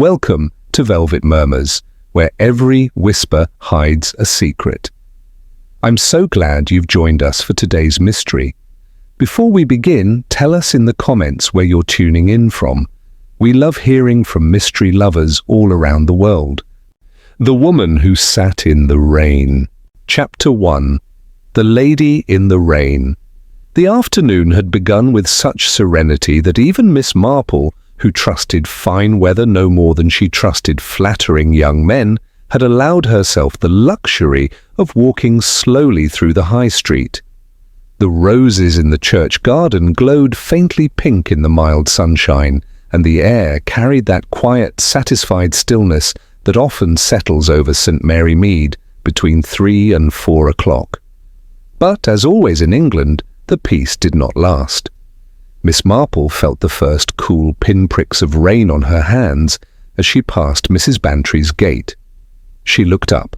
Welcome to Velvet Murmurs, where every whisper hides a secret. I'm so glad you've joined us for today's mystery. Before we begin, tell us in the comments where you're tuning in from. We love hearing from mystery lovers all around the world. The Woman Who Sat in the Rain. Chapter 1. The Lady in the Rain. The afternoon had begun with such serenity that even Miss Marple, who trusted fine weather no more than she trusted flattering young men, had allowed herself the luxury of walking slowly through the high street. The roses in the church garden glowed faintly pink in the mild sunshine, and the air carried that quiet, satisfied stillness that often settles over St. Mary Mead between 3 and 4 o'clock. But, as always in England, the peace did not last. Miss Marple felt the first cool pinpricks of rain on her hands as she passed Mrs. Bantry's gate. She looked up.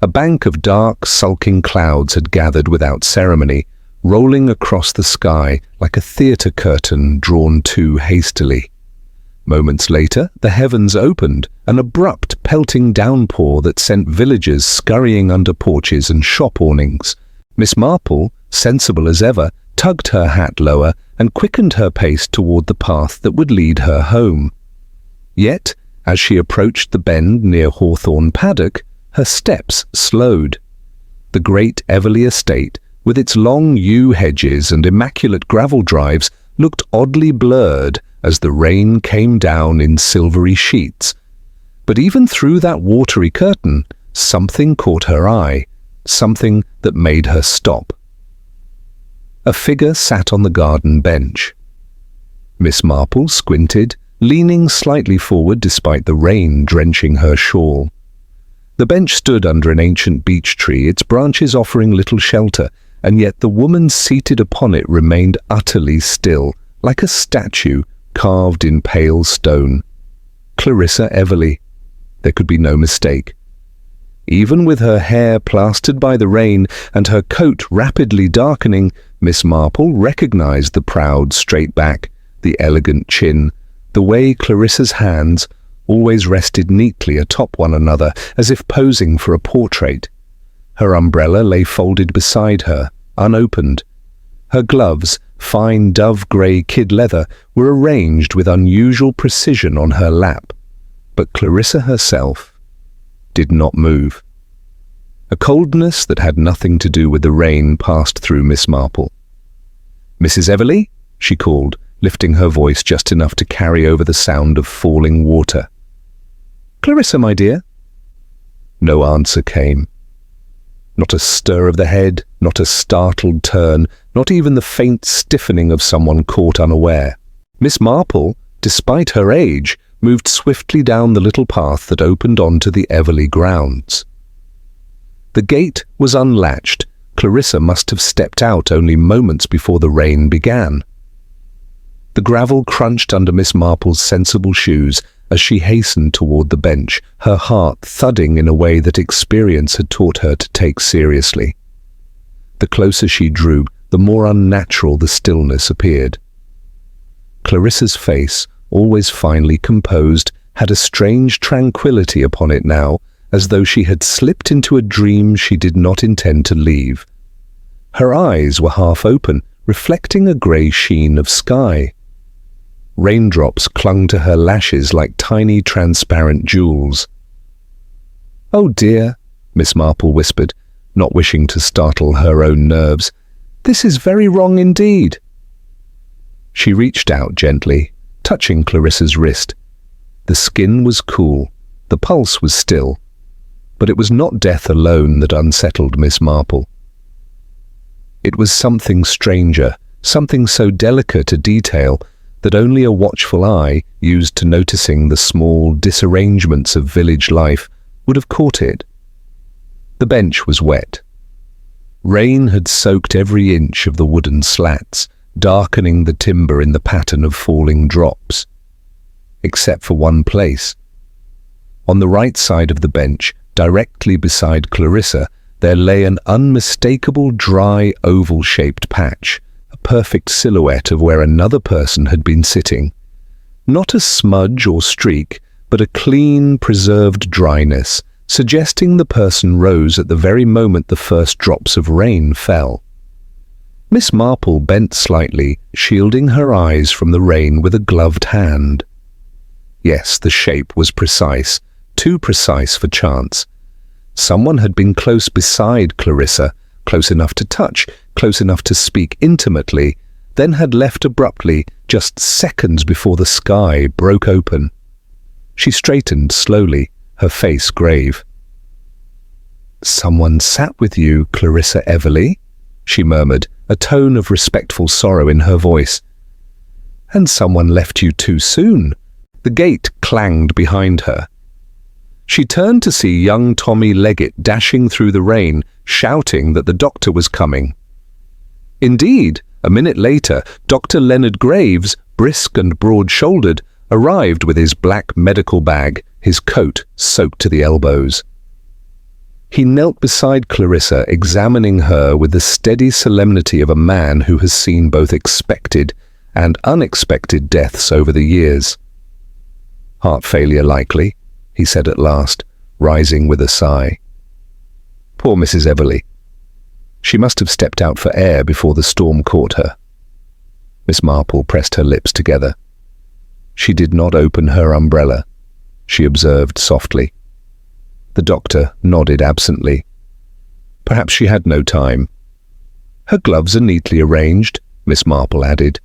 A bank of dark, sulking clouds had gathered without ceremony, rolling across the sky like a theatre curtain drawn too hastily. Moments later, the heavens opened, an abrupt, pelting downpour that sent villagers scurrying under porches and shop awnings. Miss Marple, sensible as ever, tugged her hat lower and quickened her pace toward the path that would lead her home. Yet, as she approached the bend near Hawthorne Paddock, her steps slowed. The great Everley estate, with its long yew hedges and immaculate gravel drives, looked oddly blurred as the rain came down in silvery sheets. But even through that watery curtain, something caught her eye, something that made her stop. A figure sat on the garden bench. Miss Marple squinted, leaning slightly forward despite the rain drenching her shawl. The bench stood under an ancient beech tree, its branches offering little shelter, and yet the woman seated upon it remained utterly still, like a statue carved in pale stone. Clarissa Everley. There could be no mistake. Even with her hair plastered by the rain and her coat rapidly darkening, Miss Marple recognized the proud straight back, the elegant chin, the way Clarissa's hands always rested neatly atop one another as if posing for a portrait. Her umbrella lay folded beside her, unopened. Her gloves, fine dove-grey kid leather, were arranged with unusual precision on her lap. But Clarissa herself did not move. A coldness that had nothing to do with the rain passed through Miss Marple. "Mrs. Everley?" she called, lifting her voice just enough to carry over the sound of falling water. "Clarissa, my dear." No answer came. Not a stir of the head, not a startled turn, not even the faint stiffening of someone caught unaware. Miss Marple, despite her age, moved swiftly down the little path that opened onto the Everley grounds. The gate was unlatched. Clarissa must have stepped out only moments before the rain began. The gravel crunched under Miss Marple's sensible shoes as she hastened toward the bench, her heart thudding in a way that experience had taught her to take seriously. The closer she drew, the more unnatural the stillness appeared. Clarissa's face, always finely composed, had a strange tranquility upon it now, as though she had slipped into a dream she did not intend to leave. Her eyes were half open, reflecting a grey sheen of sky. Raindrops clung to her lashes like tiny transparent jewels. "Oh dear," Miss Marple whispered, not wishing to startle her own nerves. "This is very wrong indeed." She reached out gently, touching Clarissa's wrist. The skin was cool, the pulse was still, but it was not death alone that unsettled Miss Marple. It was something stranger, something so delicate a detail that only a watchful eye, used to noticing the small disarrangements of village life, would have caught it. The bench was wet. Rain had soaked every inch of the wooden slats, darkening the timber in the pattern of falling drops. Except for one place. On the right side of the bench, directly beside Clarissa, there lay an unmistakable dry oval-shaped patch, a perfect silhouette of where another person had been sitting. Not a smudge or streak, but a clean, preserved dryness, suggesting the person rose at the very moment the first drops of rain fell. Miss Marple bent slightly, shielding her eyes from the rain with a gloved hand. Yes, the shape was precise, too precise for chance. Someone had been close beside Clarissa, close enough to touch, close enough to speak intimately, then had left abruptly just seconds before the sky broke open. She straightened slowly, her face grave. "Someone sat with you, Clarissa Everly?" she murmured, a tone of respectful sorrow in her voice. "And someone left you too soon." The gate clanged behind her. She turned to see young Tommy Leggett dashing through the rain, shouting that the doctor was coming. Indeed, a minute later, Dr. Leonard Graves, brisk and broad-shouldered, arrived with his black medical bag, his coat soaked to the elbows. He knelt beside Clarissa, examining her with the steady solemnity of a man who has seen both expected and unexpected deaths over the years. "Heart failure likely," he said at last, rising with a sigh. Poor Mrs. Everly. She must have stepped out for air before the storm caught her. Miss Marple pressed her lips together. She did not open her umbrella, she observed softly. The doctor nodded absently. Perhaps she had no time. "Her gloves are neatly arranged," Miss Marple added.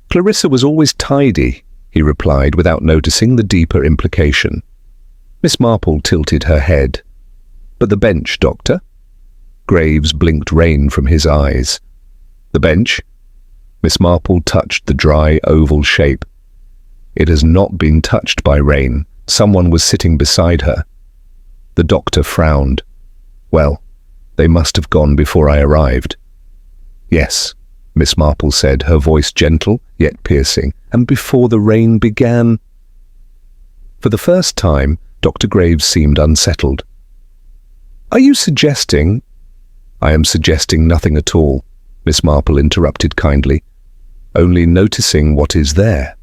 "Clarissa was always tidy," he replied without noticing the deeper implication. Miss Marple tilted her head. "But the bench, doctor?" Graves blinked rain from his eyes. "The bench?" Miss Marple touched the dry oval shape. "It has not been touched by rain. Someone was sitting beside her." The doctor frowned. "Well, they must have gone before I arrived." "Yes," Miss Marple said, her voice gentle yet piercing, "and before the rain began." For the first time, Dr. Graves seemed unsettled. "Are you suggesting—" "I am suggesting nothing at all," Miss Marple interrupted kindly, "only noticing what is there."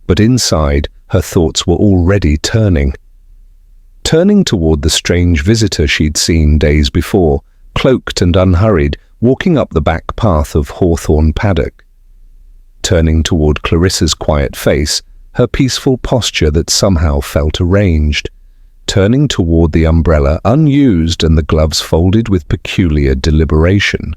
But inside, her thoughts were already turning toward the strange visitor she'd seen days before, cloaked and unhurried, walking up the back path of Hawthorne Paddock. Turning toward Clarissa's quiet face, her peaceful posture that somehow felt arranged. Turning toward the umbrella unused and the gloves folded with peculiar deliberation.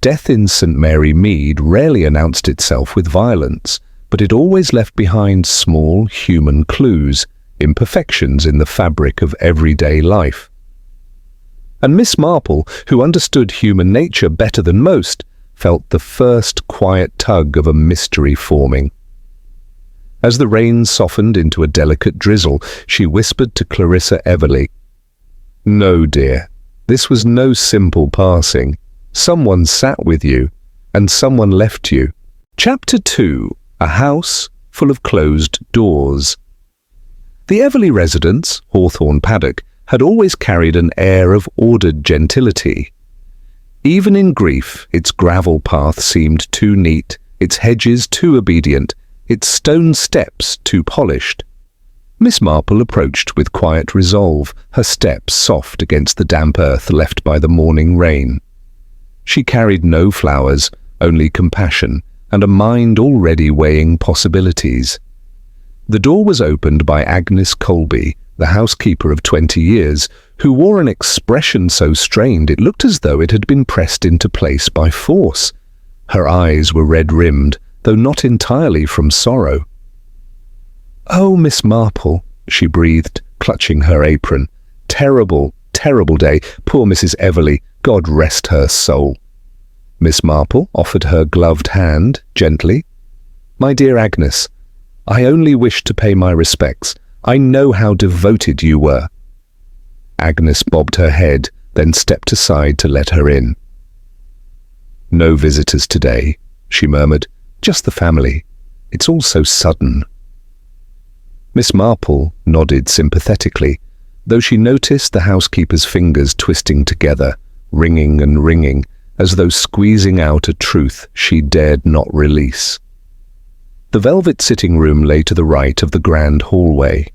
Death in St. Mary Mead rarely announced itself with violence, but it always left behind small human clues, imperfections in the fabric of everyday life. And Miss Marple, who understood human nature better than most, felt the first quiet tug of a mystery forming. As the rain softened into a delicate drizzle, she whispered to Clarissa Everly, "No, dear, this was no simple passing. Someone sat with you, and someone left you." Chapter 2. A House Full of Closed Doors. The Everly residence, Hawthorne Paddock, had always carried an air of ordered gentility. Even in grief, its gravel path seemed too neat, its hedges too obedient, its stone steps too polished. Miss Marple approached with quiet resolve, her steps soft against the damp earth left by the morning rain. She carried no flowers, only compassion, and a mind already weighing possibilities. The door was opened by Agnes Colby, the housekeeper of 20 years, who wore an expression so strained it looked as though it had been pressed into place by force. Her eyes were red-rimmed, though not entirely from sorrow. "Oh, Miss Marple," she breathed, clutching her apron. "Terrible, terrible day. Poor Mrs. Everly, God rest her soul." Miss Marple offered her gloved hand gently. "My dear Agnes, I only wished to pay my respects. I know how devoted you were." Agnes bobbed her head, then stepped aside to let her in. "No visitors today," she murmured. "Just the family. It's all so sudden." Miss Marple nodded sympathetically, though she noticed the housekeeper's fingers twisting together, ringing and ringing, as though squeezing out a truth she dared not release. The velvet sitting room lay to the right of the grand hallway.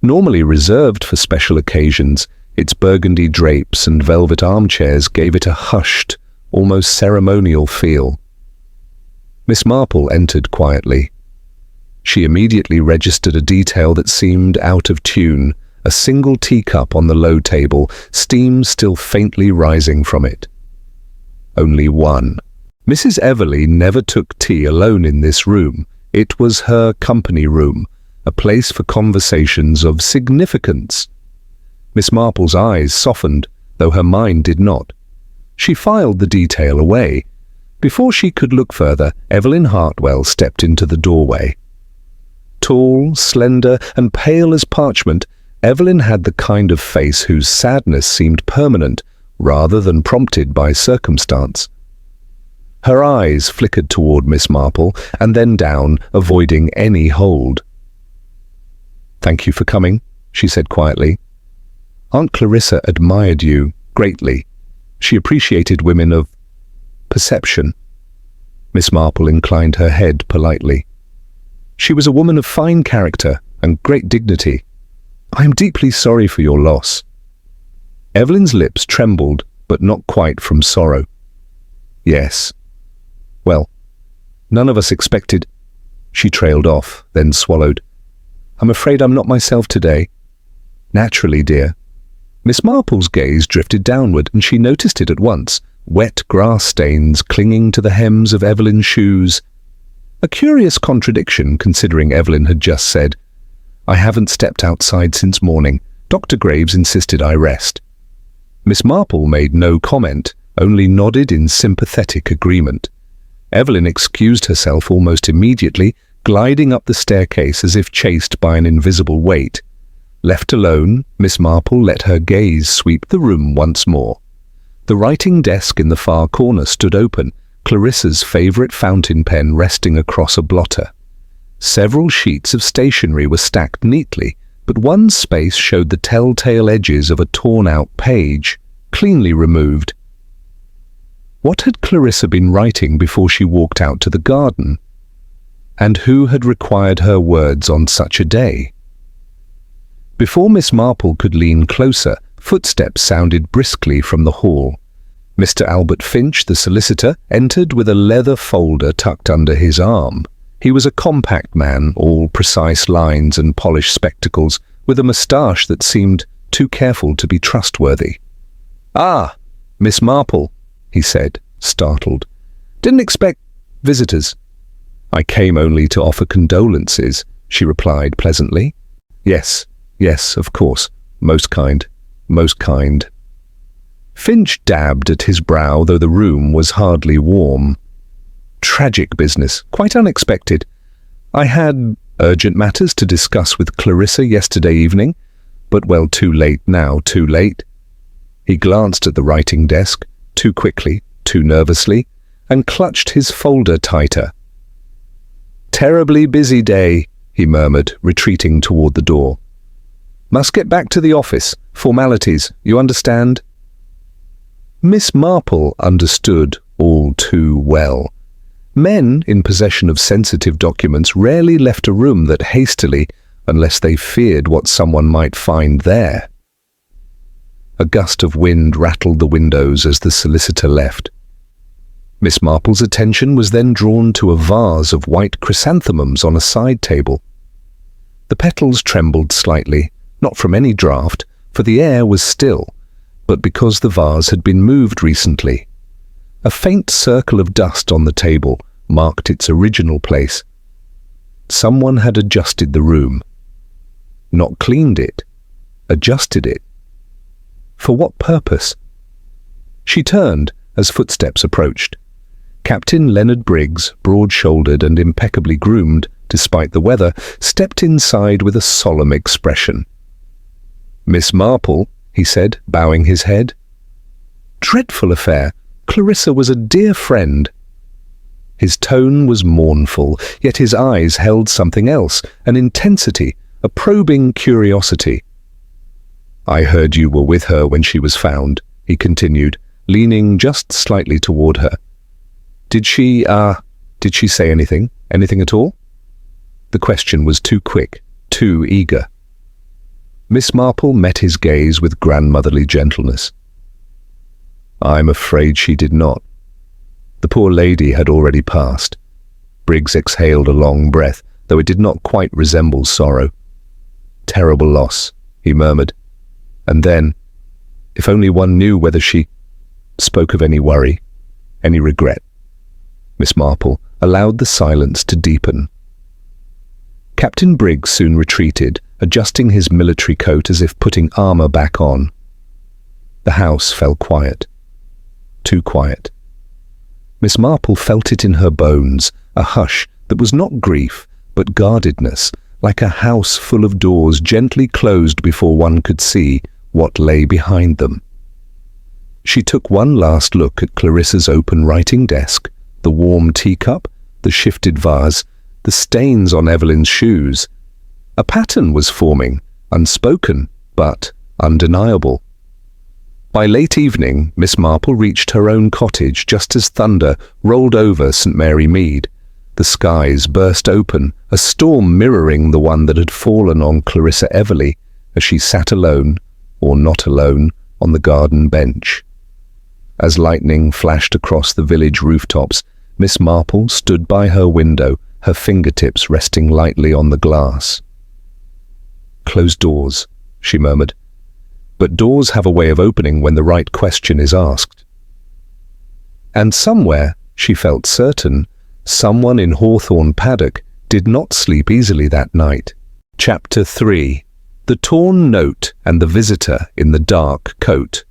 Normally reserved for special occasions, its burgundy drapes and velvet armchairs gave it a hushed, almost ceremonial feel. Miss Marple entered quietly. She immediately registered a detail that seemed out of tune: a single teacup on the low table, steam still faintly rising from it. Only one. Mrs. Everleigh never took tea alone in this room. It was her company room, a place for conversations of significance. Miss Marple's eyes softened, though her mind did not. She filed the detail away. Before she could look further, Evelyn Hartwell stepped into the doorway. Tall, slender, and pale as parchment, Evelyn had the kind of face whose sadness seemed permanent rather than prompted by circumstance. Her eyes flickered toward Miss Marple and then down, avoiding any hold. "Thank you for coming," she said quietly. "Aunt Clarissa admired you greatly. She appreciated women of perception." Miss Marple inclined her head politely. "She was a woman of fine character and great dignity. I am deeply sorry for your loss." Evelyn's lips trembled, but not quite from sorrow. "Yes. Well, none of us expected—" She trailed off, then swallowed. "I'm afraid I'm not myself today." "Naturally, dear." Miss Marple's gaze drifted downward, and she noticed it at once: wet grass stains clinging to the hems of Evelyn's shoes. A curious contradiction, considering Evelyn had just said, "I haven't stepped outside since morning. Dr. Graves insisted I rest." Miss Marple made no comment, only nodded in sympathetic agreement. Evelyn excused herself almost immediately, gliding up the staircase as if chased by an invisible weight. Left alone, Miss Marple let her gaze sweep the room once more. The writing desk in the far corner stood open, Clarissa's favourite fountain pen resting across a blotter. Several sheets of stationery were stacked neatly, but one space showed the telltale edges of a torn-out page, cleanly removed. What had Clarissa been writing before she walked out to the garden? And who had required her words on such a day? Before Miss Marple could lean closer, footsteps sounded briskly from the hall. Mr. Albert Finch, the solicitor, entered with a leather folder tucked under his arm. He was a compact man, all precise lines and polished spectacles, with a moustache that seemed too careful to be trustworthy. "Ah, Miss Marple," he said, startled. "Didn't expect visitors." "I came only to offer condolences," she replied pleasantly. Yes, of course. Most kind, most kind." Finch dabbed at his brow, though the room was hardly warm. "Tragic business, quite unexpected. I had urgent matters to discuss with Clarissa yesterday evening, but well, too late now, too late." He glanced at the writing desk, too quickly, too nervously, and clutched his folder tighter. "Terribly busy day," he murmured, retreating toward the door. "Must get back to the office. Formalities, you understand?" Miss Marple understood all too well. Men in possession of sensitive documents rarely left a room that hastily, unless they feared what someone might find there. A gust of wind rattled the windows as the solicitor left. Miss Marple's attention was then drawn to a vase of white chrysanthemums on a side table. The petals trembled slightly, not from any draught, for the air was still, but because the vase had been moved recently. A faint circle of dust on the table marked its original place. Someone had adjusted the room. Not cleaned it, adjusted it. For what purpose? She turned as footsteps approached. Captain Leonard Briggs, broad-shouldered and impeccably groomed, despite the weather, stepped inside with a solemn expression. "Miss Marple," he said, bowing his head. "Dreadful affair. Clarissa was a dear friend." His tone was mournful, yet his eyes held something else, an intensity, a probing curiosity. "I heard you were with her when she was found," he continued, leaning just slightly toward her. "Did she, Did she say anything? Anything at all? The question was too quick, too eager. Miss Marple met his gaze with grandmotherly gentleness. I'm afraid she did not. The poor lady had already passed. Briggs exhaled a long breath, though it did not quite resemble sorrow. Terrible loss, he murmured. And then, if only one knew whether she spoke of any worry, any regret. Miss Marple allowed the silence to deepen. Captain Briggs soon retreated, adjusting his military coat as if putting armor back on. The house fell quiet. Too quiet. Miss Marple felt it in her bones, a hush that was not grief, but guardedness, like a house full of doors gently closed before one could see what lay behind them. She took one last look at Clarissa's open writing desk, the warm teacup, the shifted vase, the stains on Evelyn's shoes. A pattern was forming, unspoken, but undeniable. By late evening, Miss Marple reached her own cottage just as thunder rolled over St. Mary Mead. The skies burst open, a storm mirroring the one that had fallen on Clarissa Everleigh as she sat alone, or not alone, on the garden bench. As lightning flashed across the village rooftops, Miss Marple stood by her window, her fingertips resting lightly on the glass. Closed doors, she murmured. But doors have a way of opening when the right question is asked. And somewhere, she felt certain, someone in Hawthorne Paddock did not sleep easily that night. Chapter 3. The Torn Note and the Visitor in the Dark Coat.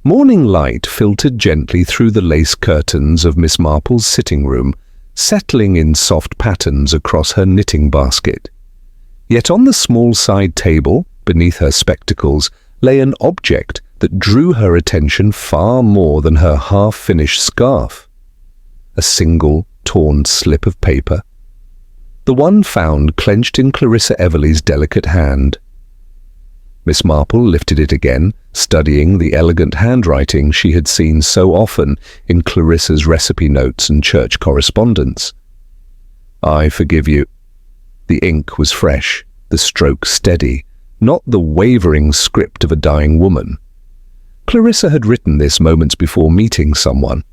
Morning light filtered gently through the lace curtains of Miss Marple's sitting room, settling in soft patterns across her knitting basket. Yet on the small side table, beneath her spectacles, lay an object that drew her attention far more than her half-finished scarf. A single, torn slip of paper. The one found clenched in Clarissa Everleigh's delicate hand. Miss Marple lifted it again, studying the elegant handwriting she had seen so often in Clarissa's recipe notes and church correspondence. I forgive you. The ink was fresh, the stroke steady, not the wavering script of a dying woman. Clarissa had written this moments before meeting someone,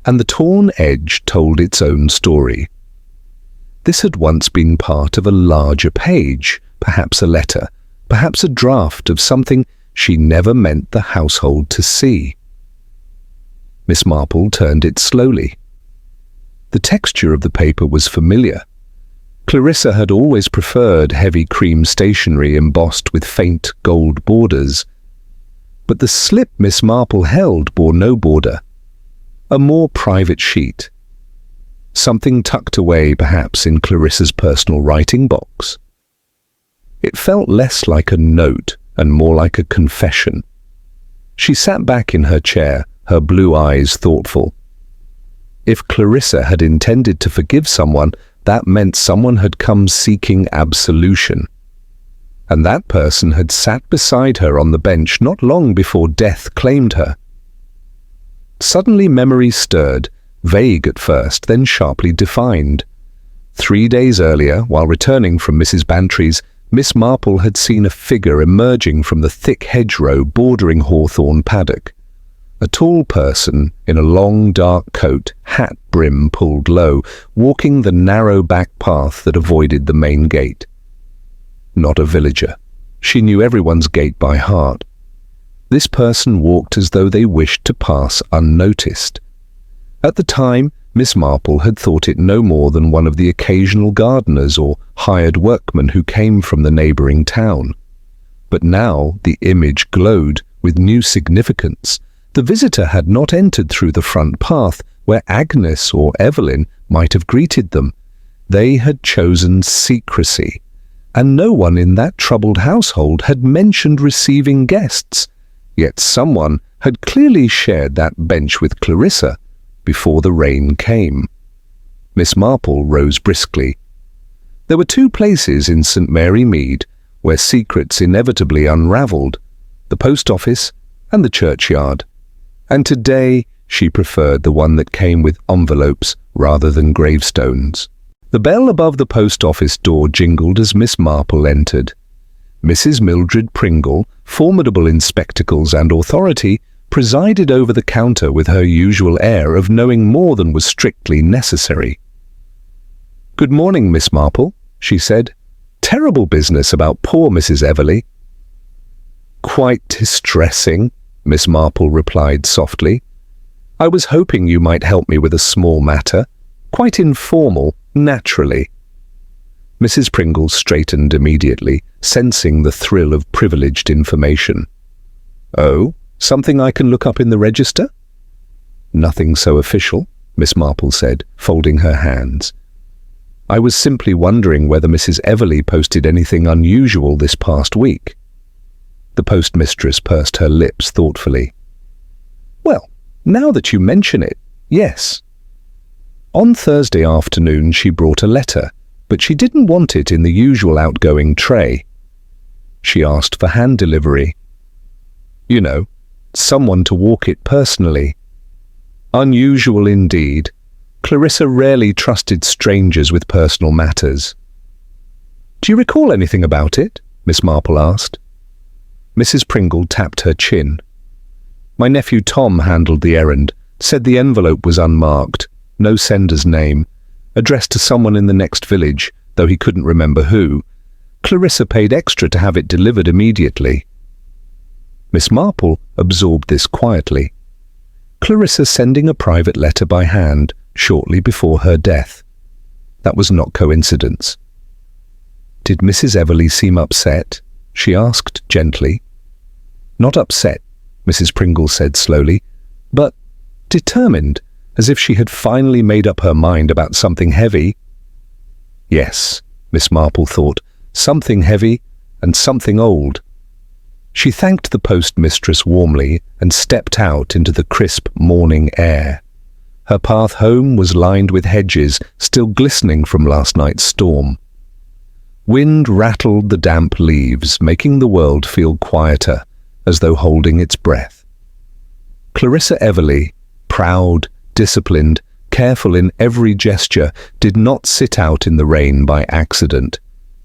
and the torn edge told its own story. This had once been part of a larger page, perhaps a letter, perhaps a draft of something she never meant the household to see. Miss Marple turned it slowly. The texture of the paper was familiar. Clarissa had always preferred heavy cream stationery embossed with faint gold borders. But the slip Miss Marple held bore no border. A more private sheet. Something tucked away perhaps in Clarissa's personal writing box. It felt less like a note and more like a confession. She sat back in her chair, her blue eyes thoughtful. If Clarissa had intended to forgive someone, that meant someone had come seeking absolution. And that person had sat beside her on the bench not long before death claimed her. Suddenly memory stirred, vague at first, then sharply defined. 3 days earlier, while returning from Mrs. Bantry's, Miss Marple had seen a figure emerging from the thick hedgerow bordering Hawthorne Paddock. A tall person in a long dark coat, hat brim pulled low, walking the narrow back path that avoided the main gate. Not a villager. She knew everyone's gate by heart. This person walked as though they wished to pass unnoticed. At the time, Miss Marple had thought it no more than one of the occasional gardeners or hired workmen who came from the neighbouring town. But now the image glowed with new significance. The visitor had not entered through the front path where Agnes or Evelyn might have greeted them. They had chosen secrecy, and no one in that troubled household had mentioned receiving guests. Yet someone had clearly shared that bench with Clarissa before the rain came. Miss Marple rose briskly. There were 2 places in St. Mary Mead where secrets inevitably unravelled, the post office and the churchyard. And today she preferred the one that came with envelopes rather than gravestones. The bell above the post office door jingled as Miss Marple entered. Mrs. Mildred Pringle, formidable in spectacles and authority, presided over the counter with her usual air of knowing more than was strictly necessary. "Good morning, Miss Marple," she said. "Terrible business about poor Mrs. Everleigh." "Quite distressing," Miss Marple replied softly. "I was hoping you might help me with a small matter. Quite informal, naturally." Mrs. Pringle straightened immediately, sensing the thrill of privileged information. "Oh, something I can look up in the register?" "Nothing so official," Miss Marple said, folding her hands. "I was simply wondering whether Mrs. Everleigh posted anything unusual this past week." The postmistress pursed her lips thoughtfully. "Well, now that you mention it, yes. On Thursday afternoon she brought a letter, but she didn't want it in the usual outgoing tray. She asked for hand delivery. You know, someone to walk it personally. Unusual indeed. Clarissa rarely trusted strangers with personal matters." "Do you recall anything about it?" Miss Marple asked. Mrs. Pringle tapped her chin. "My nephew Tom handled the errand, said the envelope was unmarked, no sender's name, addressed to someone in the next village, though he couldn't remember who. Clarissa paid extra to have it delivered immediately." Miss Marple absorbed this quietly. Clarissa sending a private letter by hand shortly before her death. That was not coincidence. "Did Mrs. Everleigh seem upset?" she asked gently. "Not upset," Mrs. Pringle said slowly, "but determined, as if she had finally made up her mind about something heavy." Yes, Miss Marple thought, something heavy and something old. She thanked the postmistress warmly and stepped out into the crisp morning air. Her path home was lined with hedges still glistening from last night's storm. Wind rattled the damp leaves, making the world feel quieter, as though holding its breath. Clarissa Everleigh, proud, disciplined, careful in every gesture, did not sit out in the rain by accident.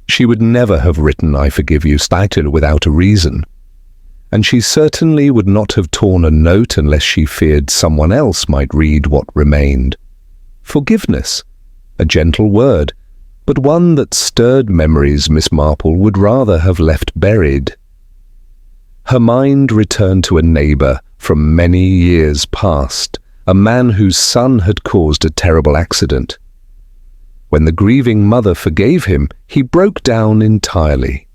She would never have written "I forgive you" slightly without a reason. And she certainly would not have torn a note unless she feared someone else might read what remained. Forgiveness, a gentle word, but one that stirred memories Miss Marple would rather have left buried. Her mind returned to a neighbour from many years past, a man whose son had caused a terrible accident. When the grieving mother forgave him, he broke down entirely.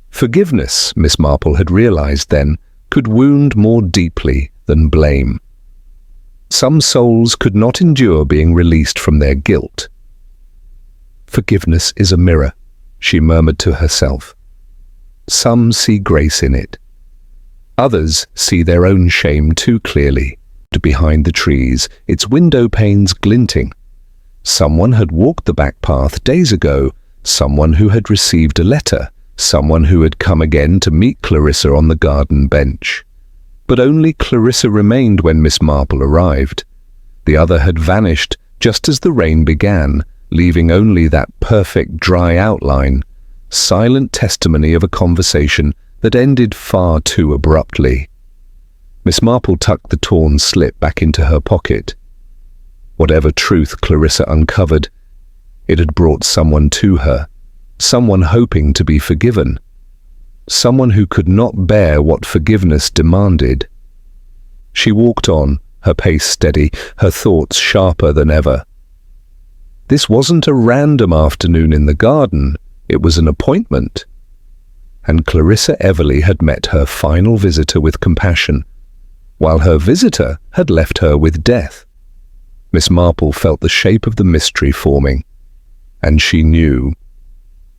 Forgiveness, Miss Marple had realized then, could wound more deeply than blame. Some souls could not endure being released from their guilt. "Forgiveness is a mirror," she murmured to herself. Some see grace in it. Others see their own shame too clearly. Behind the trees, its window panes glinting. Someone had walked the back path days ago, someone who had received a letter, someone who had come again to meet Clarissa on the garden bench. But only Clarissa remained when Miss Marple arrived. The other had vanished just as the rain began, leaving only that perfect dry outline, silent testimony of a conversation that ended far too abruptly. Miss Marple tucked the torn slip back into her pocket. Whatever truth Clarissa uncovered, it had brought someone to her, someone hoping to be forgiven, someone who could not bear what forgiveness demanded. She walked on, her pace steady, her thoughts sharper than ever. This wasn't a random afternoon in the garden, it was an appointment. And Clarissa Everleigh had met her final visitor with compassion, while her visitor had left her with death. Miss Marple felt the shape of the mystery forming, and she knew.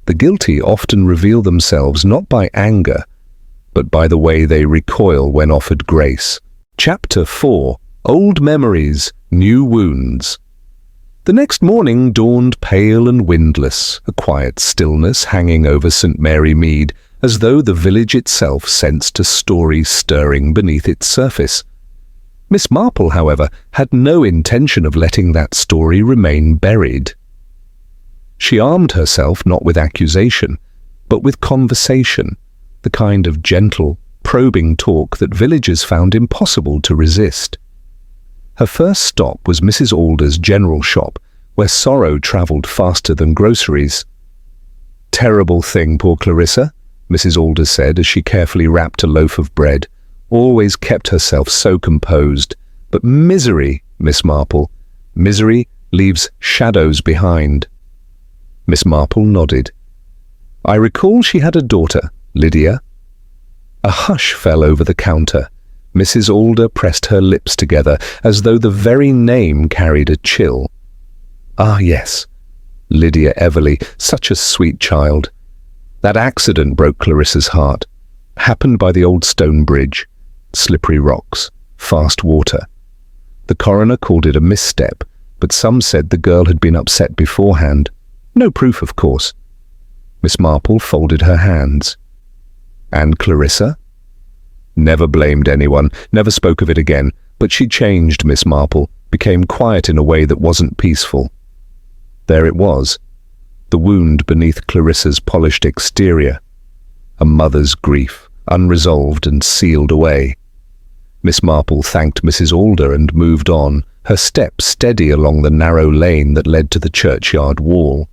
The guilty often reveal themselves not by anger, but by the way they recoil when offered grace. Chapter 4. Old Memories, New Wounds. The next morning dawned pale and windless, a quiet stillness hanging over St. Mary Mead, as though the village itself sensed a story stirring beneath its surface. Miss Marple, however, had no intention of letting that story remain buried. She armed herself not with accusation, but with conversation, the kind of gentle, probing talk that villagers found impossible to resist. Her first stop was Mrs. Alder's general shop, where sorrow travelled faster than groceries. "Terrible thing, poor Clarissa," Mrs. Alder said as she carefully wrapped a loaf of bread, always kept herself so composed. "But misery, Miss Marple, misery leaves shadows behind." Miss Marple nodded. "I recall she had a daughter, Lydia." A hush fell over the counter. Mrs. Alder pressed her lips together as though the very name carried a chill. "Ah, yes, Lydia Everley, such a sweet child. That accident broke Clarissa's heart. Happened by the old stone bridge. Slippery rocks, fast water. The coroner called it a misstep, but some said the girl had been upset beforehand. No proof, of course." Miss Marple folded her hands. "And Clarissa?" "Never blamed anyone, never spoke of it again, but she changed, Miss Marple, became quiet in a way that wasn't peaceful. There it was, the wound beneath Clarissa's polished exterior. A mother's grief, unresolved and sealed away." Miss Marple thanked Mrs. Alder and moved on, her steps steady along the narrow lane that led to the churchyard wall.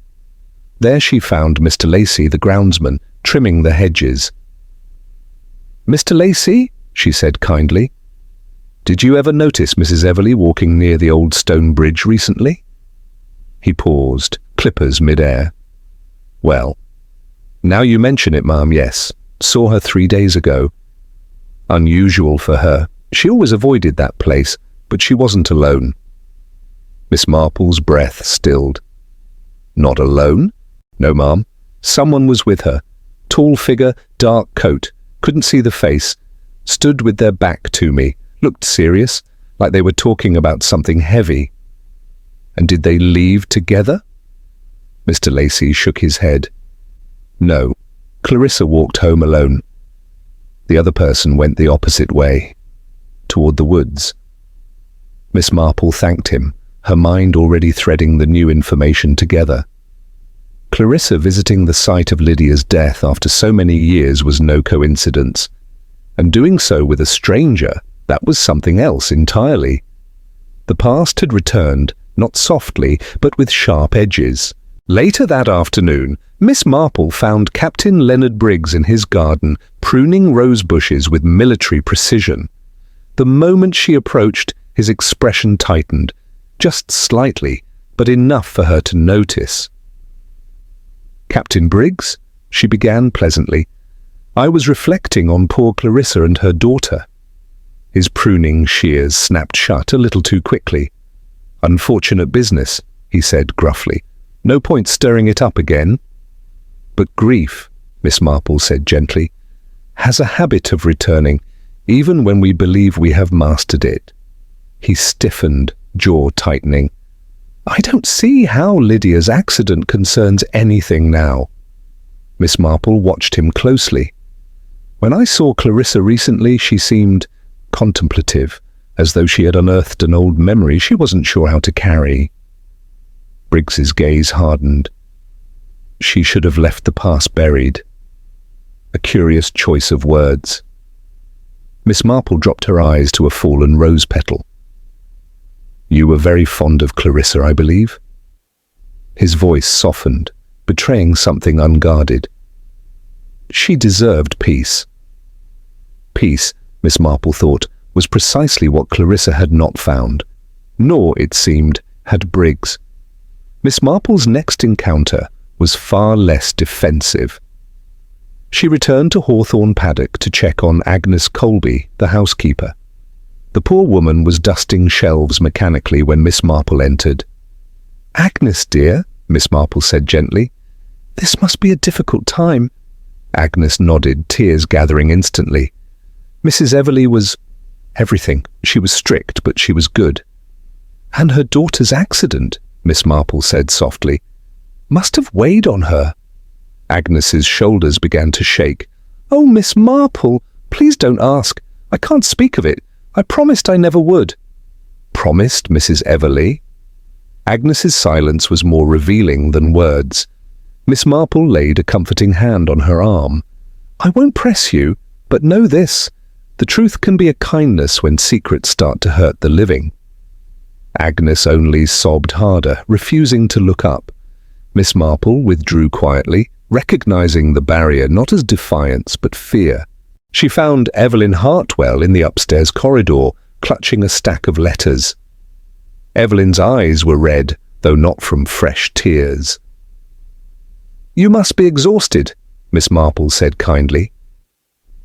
There she found Mr. Lacey, the groundsman, trimming the hedges. "Mr. Lacey," she said kindly, "did you ever notice Mrs. Everley walking near the old stone bridge recently?" He paused, clippers mid-air. "Well, now you mention it, ma'am, yes. Saw her 3 days ago. Unusual for her. She always avoided that place, but she wasn't alone." Miss Marple's breath stilled. "Not alone?" "No, ma'am. Someone was with her. Tall figure, dark coat. Couldn't see the face. Stood with their back to me. Looked serious, like they were talking about something heavy." "And did they leave together?" Mr. Lacey shook his head. "No. Clarissa walked home alone. The other person went the opposite way, toward the woods." Miss Marple thanked him, her mind already threading the new information together. Clarissa visiting the site of Lydia's death after so many years was no coincidence, and doing so with a stranger, that was something else entirely. The past had returned, not softly, but with sharp edges. Later that afternoon, Miss Marple found Captain Leonard Briggs in his garden, pruning rose bushes with military precision. The moment she approached, his expression tightened, just slightly, but enough for her to notice. "Captain Briggs," she began pleasantly, "I was reflecting on poor Clarissa and her daughter." His pruning shears snapped shut a little too quickly. "Unfortunate business," he said gruffly. "No point stirring it up again." "But grief," Miss Marple said gently, "has a habit of returning, even when we believe we have mastered it." He stiffened, jaw tightening. "I don't see how Lydia's accident concerns anything now." Miss Marple watched him closely. "When I saw Clarissa recently, she seemed contemplative, as though she had unearthed an old memory she wasn't sure how to carry." Briggs's gaze hardened. She should have left the past buried. A curious choice of words. Miss Marple dropped her eyes to a fallen rose petal. "You were very fond of Clarissa, I believe?" His voice softened, betraying something unguarded. She deserved peace. Peace, Miss Marple thought, was precisely what Clarissa had not found. Nor, it seemed, had Briggs. Miss Marple's next encounter was far less defensive. She returned to Hawthorne Paddock to check on Agnes Colby, the housekeeper. The poor woman was dusting shelves mechanically when Miss Marple entered. "Agnes, dear," Miss Marple said gently, "this must be a difficult time." Agnes nodded, tears gathering instantly. Mrs. Everley was everything. She was strict, but she was good. "And her daughter's accident," Miss Marple said softly, "must have weighed on her." Agnes's shoulders began to shake. "Oh, Miss Marple, please don't ask. I can't speak of it. I promised I never would. Promised, Mrs. Everleigh? Agnes's silence was more revealing than words. Miss Marple laid a comforting hand on her arm. I won't press you, but know this. The truth can be a kindness when secrets start to hurt the living. Agnes only sobbed harder, refusing to look up. Miss Marple withdrew quietly, recognizing the barrier not as defiance but fear. She found Evelyn Hartwell in the upstairs corridor, clutching a stack of letters. Evelyn's eyes were red, though not from fresh tears. You must be exhausted, Miss Marple said kindly.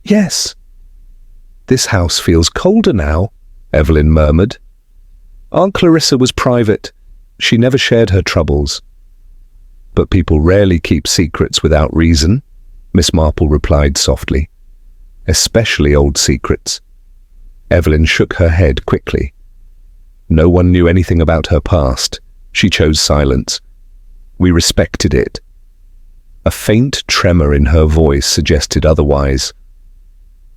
Yes. This house feels colder now, Evelyn murmured. Aunt Clarissa was private. She never shared her troubles. But people rarely keep secrets without reason, Miss Marple replied softly. Especially old secrets. Evelyn shook her head quickly. No one knew anything about her past. She chose silence. We respected it. A faint tremor in her voice suggested otherwise.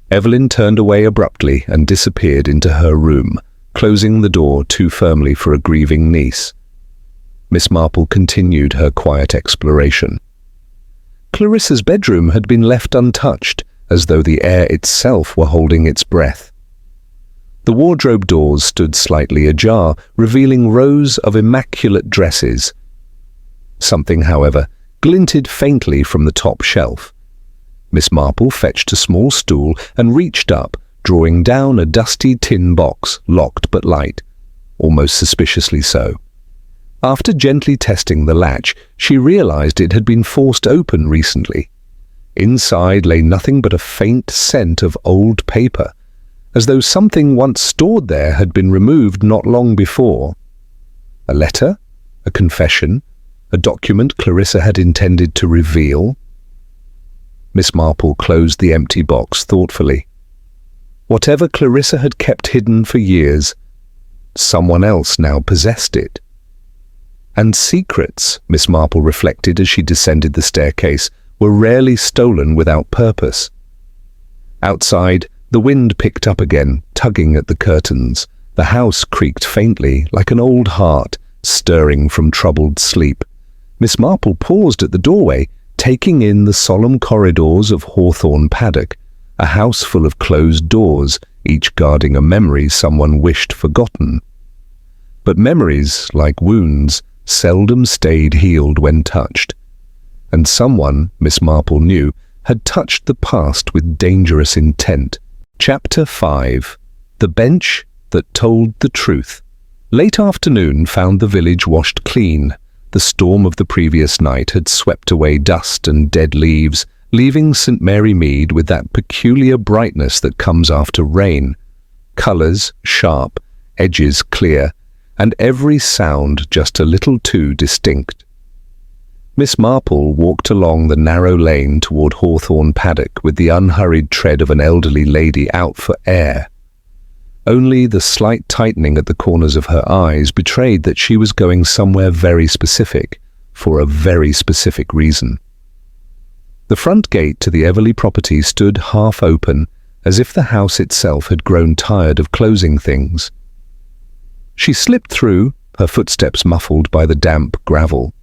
Evelyn turned away abruptly and disappeared into her room, closing the door too firmly for a grieving niece. Miss Marple continued her quiet exploration. Clarissa's bedroom had been left untouched, as though the air itself were holding its breath. The wardrobe doors stood slightly ajar, revealing rows of immaculate dresses. Something, however, glinted faintly from the top shelf. Miss Marple fetched a small stool and reached up, drawing down a dusty tin box, locked but light, almost suspiciously so. After gently testing the latch, she realized it had been forced open recently. Inside lay nothing but a faint scent of old paper, as though something once stored there had been removed not long before. A letter? A confession? A document Clarissa had intended to reveal? Miss Marple closed the empty box thoughtfully. Whatever Clarissa had kept hidden for years, someone else now possessed it. And secrets, Miss Marple reflected as she descended the staircase, were rarely stolen without purpose. Outside, the wind picked up again, tugging at the curtains. The house creaked faintly, like an old heart, stirring from troubled sleep. Miss Marple paused at the doorway, taking in the solemn corridors of Hawthorne Paddock, a house full of closed doors, each guarding a memory someone wished forgotten. But memories, like wounds, seldom stayed healed when touched. And someone, Miss Marple knew, had touched the past with dangerous intent. Chapter 5. The Bench That Told the Truth. Late afternoon found the village washed clean. The storm of the previous night had swept away dust and dead leaves, leaving St. Mary Mead with that peculiar brightness that comes after rain. Colours sharp, edges clear, and every sound just a little too distinct. Miss Marple walked along the narrow lane toward Hawthorne Paddock with the unhurried tread of an elderly lady out for air. Only the slight tightening at the corners of her eyes betrayed that she was going somewhere very specific, for a very specific reason. The front gate to the Everleigh property stood half open, as if the house itself had grown tired of closing things. She slipped through, her footsteps muffled by the damp gravel.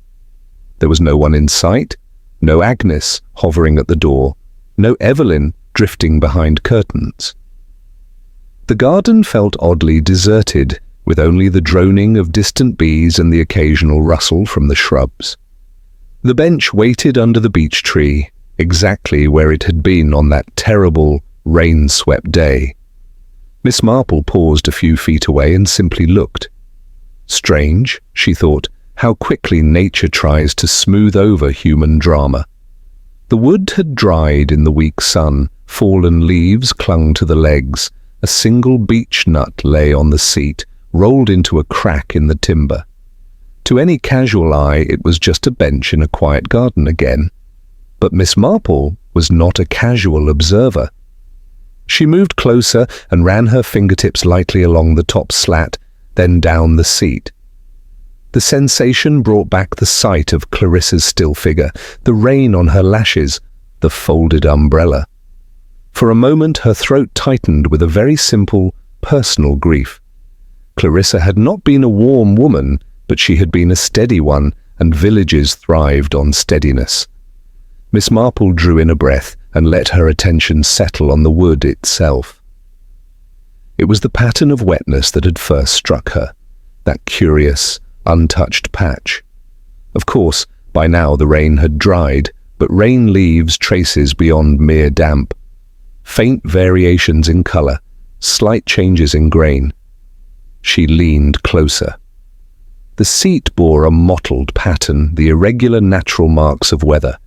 There was no one in sight, no Agnes hovering at the door, no Evelyn drifting behind curtains. The garden felt oddly deserted, with only the droning of distant bees and the occasional rustle from the shrubs. The bench waited under the beech tree, exactly where it had been on that terrible, rain-swept day. Miss Marple paused a few feet away and simply looked. Strange, she thought, how quickly nature tries to smooth over human drama. The wood had dried in the weak sun, fallen leaves clung to the legs, a single beech nut lay on the seat, rolled into a crack in the timber. To any casual eye, it was just a bench in a quiet garden again. But Miss Marple was not a casual observer. She moved closer and ran her fingertips lightly along the top slat, then down the seat. The sensation brought back the sight of Clarissa's still figure, the rain on her lashes, the folded umbrella. For a moment her throat tightened with a very simple, personal grief. Clarissa had not been a warm woman, but she had been a steady one, and villages thrived on steadiness. Miss Marple drew in a breath and let her attention settle on the wood itself. It was the pattern of wetness that had first struck her, that curious, untouched patch. Of course, by now the rain had dried, but rain leaves traces beyond mere damp. Faint variations in colour, slight changes in grain. She leaned closer. The seat bore a mottled pattern, the irregular natural marks of weather.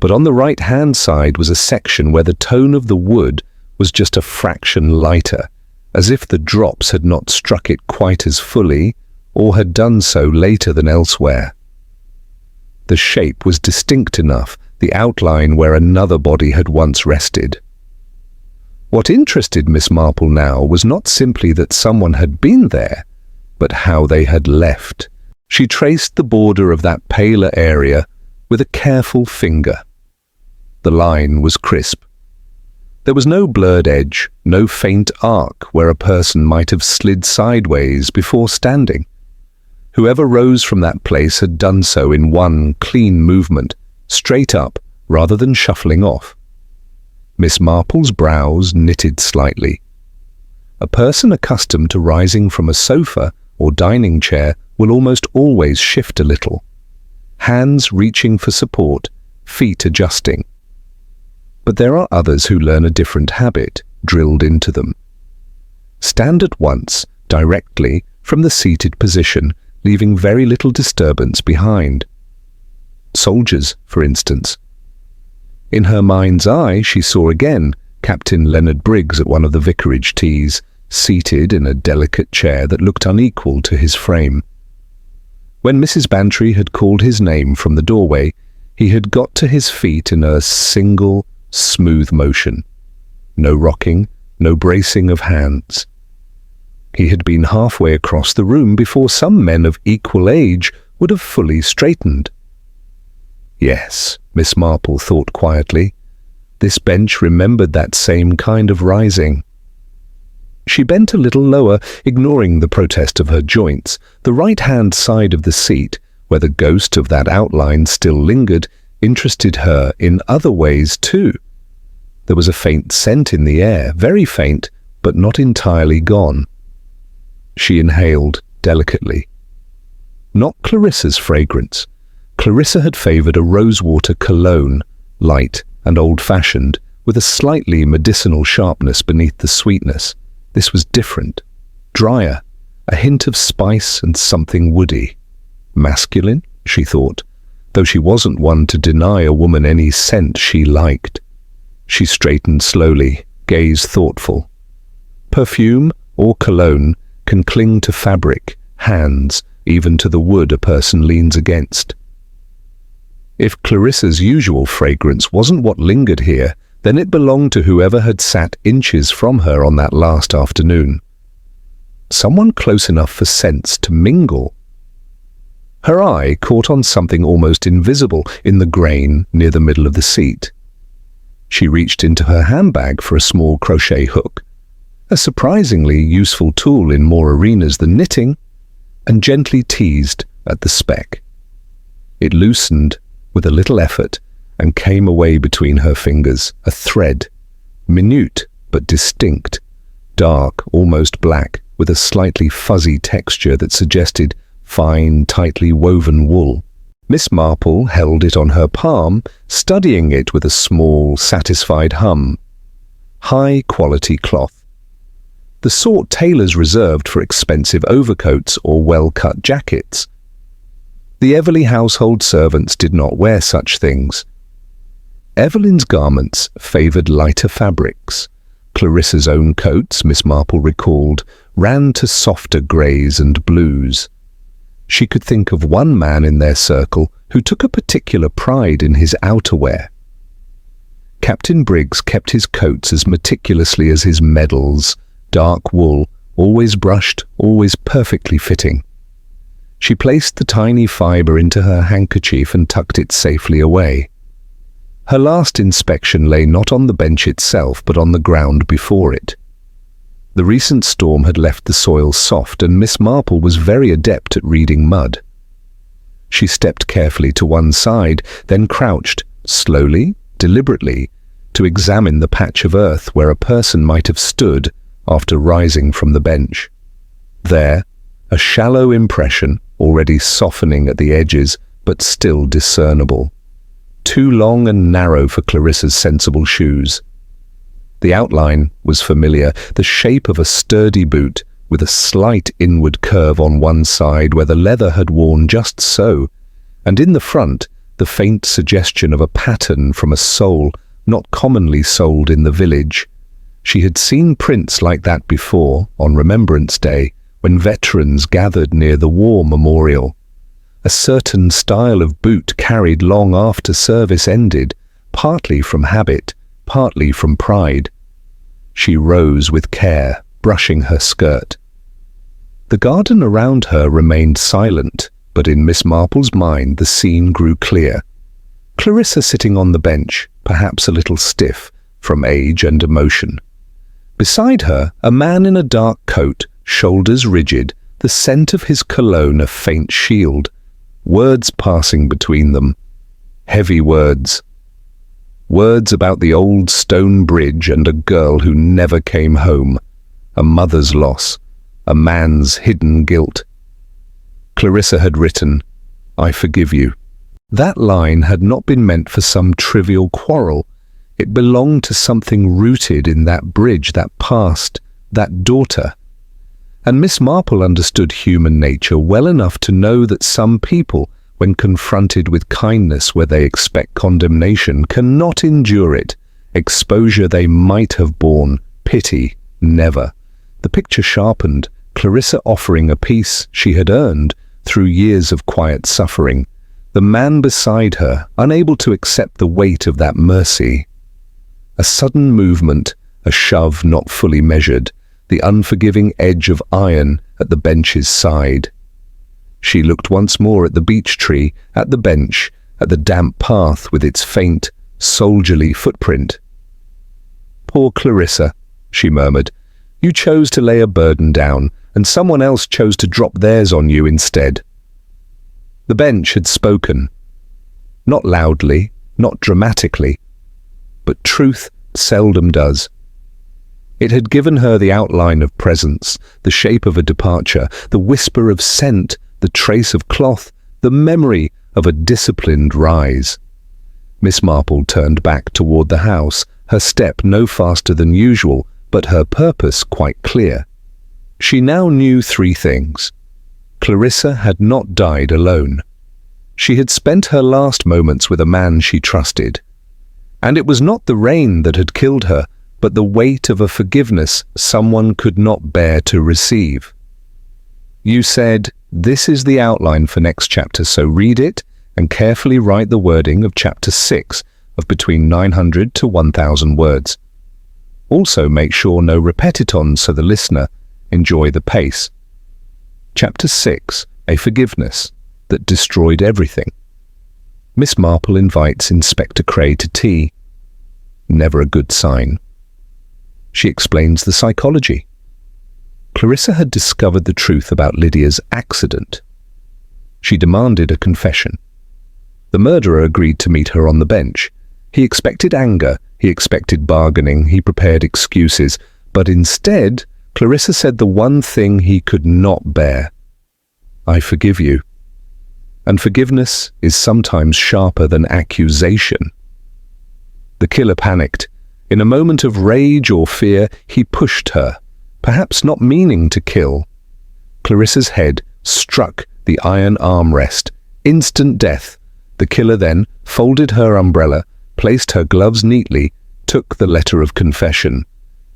But on the right-hand side was a section where the tone of the wood was just a fraction lighter, as if the drops had not struck it quite as fully, or had done so later than elsewhere. The shape was distinct enough, the outline where another body had once rested. What interested Miss Marple now was not simply that someone had been there, but how they had left. She traced the border of that paler area with a careful finger. The line was crisp. There was no blurred edge, no faint arc where a person might have slid sideways before standing. Whoever rose from that place had done so in one clean movement, straight up rather than shuffling off. Miss Marple's brows knitted slightly. A person accustomed to rising from a sofa or dining chair will almost always shift a little. Hands reaching for support, feet adjusting. But there are others who learn a different habit, drilled into them. Stand at once, directly, from the seated position, leaving very little disturbance behind. Soldiers, for instance. In her mind's eye, she saw again Captain Leonard Briggs at one of the vicarage teas, seated in a delicate chair that looked unequal to his frame. When Mrs. Bantry had called his name from the doorway, he had got to his feet in a single, smooth motion. No rocking, no bracing of hands. He had been halfway across the room before some men of equal age would have fully straightened. Yes, Miss Marple thought quietly. This bench remembered that same kind of rising. She bent a little lower, ignoring the protest of her joints. The right-hand side of the seat, where the ghost of that outline still lingered, interested her in other ways too. There was a faint scent in the air, very faint, but not entirely gone. She inhaled delicately. Not Clarissa's fragrance. Clarissa had favoured a rosewater cologne, light and old-fashioned, with a slightly medicinal sharpness beneath the sweetness. This was different, drier, a hint of spice and something woody. Masculine, she thought, though she wasn't one to deny a woman any scent she liked. She straightened slowly, gaze thoughtful. Perfume or cologne can cling to fabric, hands, even to the wood a person leans against. If Clarissa's usual fragrance wasn't what lingered here, then it belonged to whoever had sat inches from her on that last afternoon. Someone close enough for scents to mingle. Her eye caught on something almost invisible in the grain near the middle of the seat. She reached into her handbag for a small crochet hook, a surprisingly useful tool in more arenas than knitting, and gently teased at the speck. It loosened with a little effort and came away between her fingers, a thread, minute but distinct, dark, almost black, with a slightly fuzzy texture that suggested fine, tightly woven wool. Miss Marple held it on her palm, studying it with a small, satisfied hum. High-quality cloth. The sort tailors reserved for expensive overcoats or well-cut jackets. The Everleigh household servants did not wear such things. Evelyn's garments favoured lighter fabrics. Clarissa's own coats, Miss Marple recalled, ran to softer greys and blues. She could think of one man in their circle who took a particular pride in his outerwear. Captain Briggs kept his coats as meticulously as his medals, dark wool, always brushed, always perfectly fitting. She placed the tiny fibre into her handkerchief and tucked it safely away. Her last inspection lay not on the bench itself, but on the ground before it. The recent storm had left the soil soft, and Miss Marple was very adept at reading mud. She stepped carefully to one side, then crouched, slowly, deliberately, to examine the patch of earth where a person might have stood after rising from the bench. There, a shallow impression, already softening at the edges, but still discernible. Too long and narrow for Clarissa's sensible shoes. The outline was familiar, the shape of a sturdy boot, with a slight inward curve on one side where the leather had worn just so, and in the front, the faint suggestion of a pattern from a sole not commonly sold in the village. She had seen prints like that before, on Remembrance Day, when veterans gathered near the war memorial. A certain style of boot carried long after service ended, partly from habit, partly from pride. She rose with care, brushing her skirt. The garden around her remained silent, but in Miss Marple's mind the scene grew clear. Clarissa sitting on the bench, perhaps a little stiff from age and emotion. Beside her, a man in a dark coat, shoulders rigid, the scent of his cologne a faint shield. Words passing between them. Heavy words. Words about the old stone bridge and a girl who never came home. A mother's loss. A man's hidden guilt. Clarissa had written, "I forgive you." That line had not been meant for some trivial quarrel. It belonged to something rooted in that bridge, that past, that daughter. And Miss Marple understood human nature well enough to know that some people, when confronted with kindness where they expect condemnation, cannot endure it. Exposure they might have borne, pity, never. The picture sharpened, Clarissa offering a peace she had earned through years of quiet suffering. The man beside her, unable to accept the weight of that mercy. A sudden movement, a shove not fully measured, the unforgiving edge of iron at the bench's side. She looked once more at the beech tree, at the bench, at the damp path with its faint, soldierly footprint. "Poor Clarissa," she murmured, "you chose to lay a burden down, and someone else chose to drop theirs on you instead." The bench had spoken. Not loudly, not dramatically, but truth seldom does. It had given her the outline of presence, the shape of a departure, the whisper of scent, the trace of cloth, the memory of a disciplined rise. Miss Marple turned back toward the house, her step no faster than usual, but her purpose quite clear. She now knew three things. Clarissa had not died alone. She had spent her last moments with a man she trusted. And it was not the rain that had killed her, but the weight of a forgiveness someone could not bear to receive. You said, "This is the outline for next chapter, so read it and carefully write the wording of chapter 6 of between 900 to 1,000 words. Also make sure no repetitons so the listener enjoy the pace." Chapter 6, A Forgiveness That Destroyed Everything. Miss Marple invites Inspector Cray to tea. Never a good sign. She explains the psychology. Clarissa had discovered the truth about Lydia's accident. She demanded a confession. The murderer agreed to meet her on the bench. He expected anger, he expected bargaining, he prepared excuses, but instead, Clarissa said the one thing he could not bear. "I forgive you." And forgiveness is sometimes sharper than accusation. The killer panicked. In a moment of rage or fear, he pushed her, perhaps not meaning to kill. Clarissa's head struck the iron armrest. Instant death. The killer then folded her umbrella, placed her gloves neatly, took the letter of confession,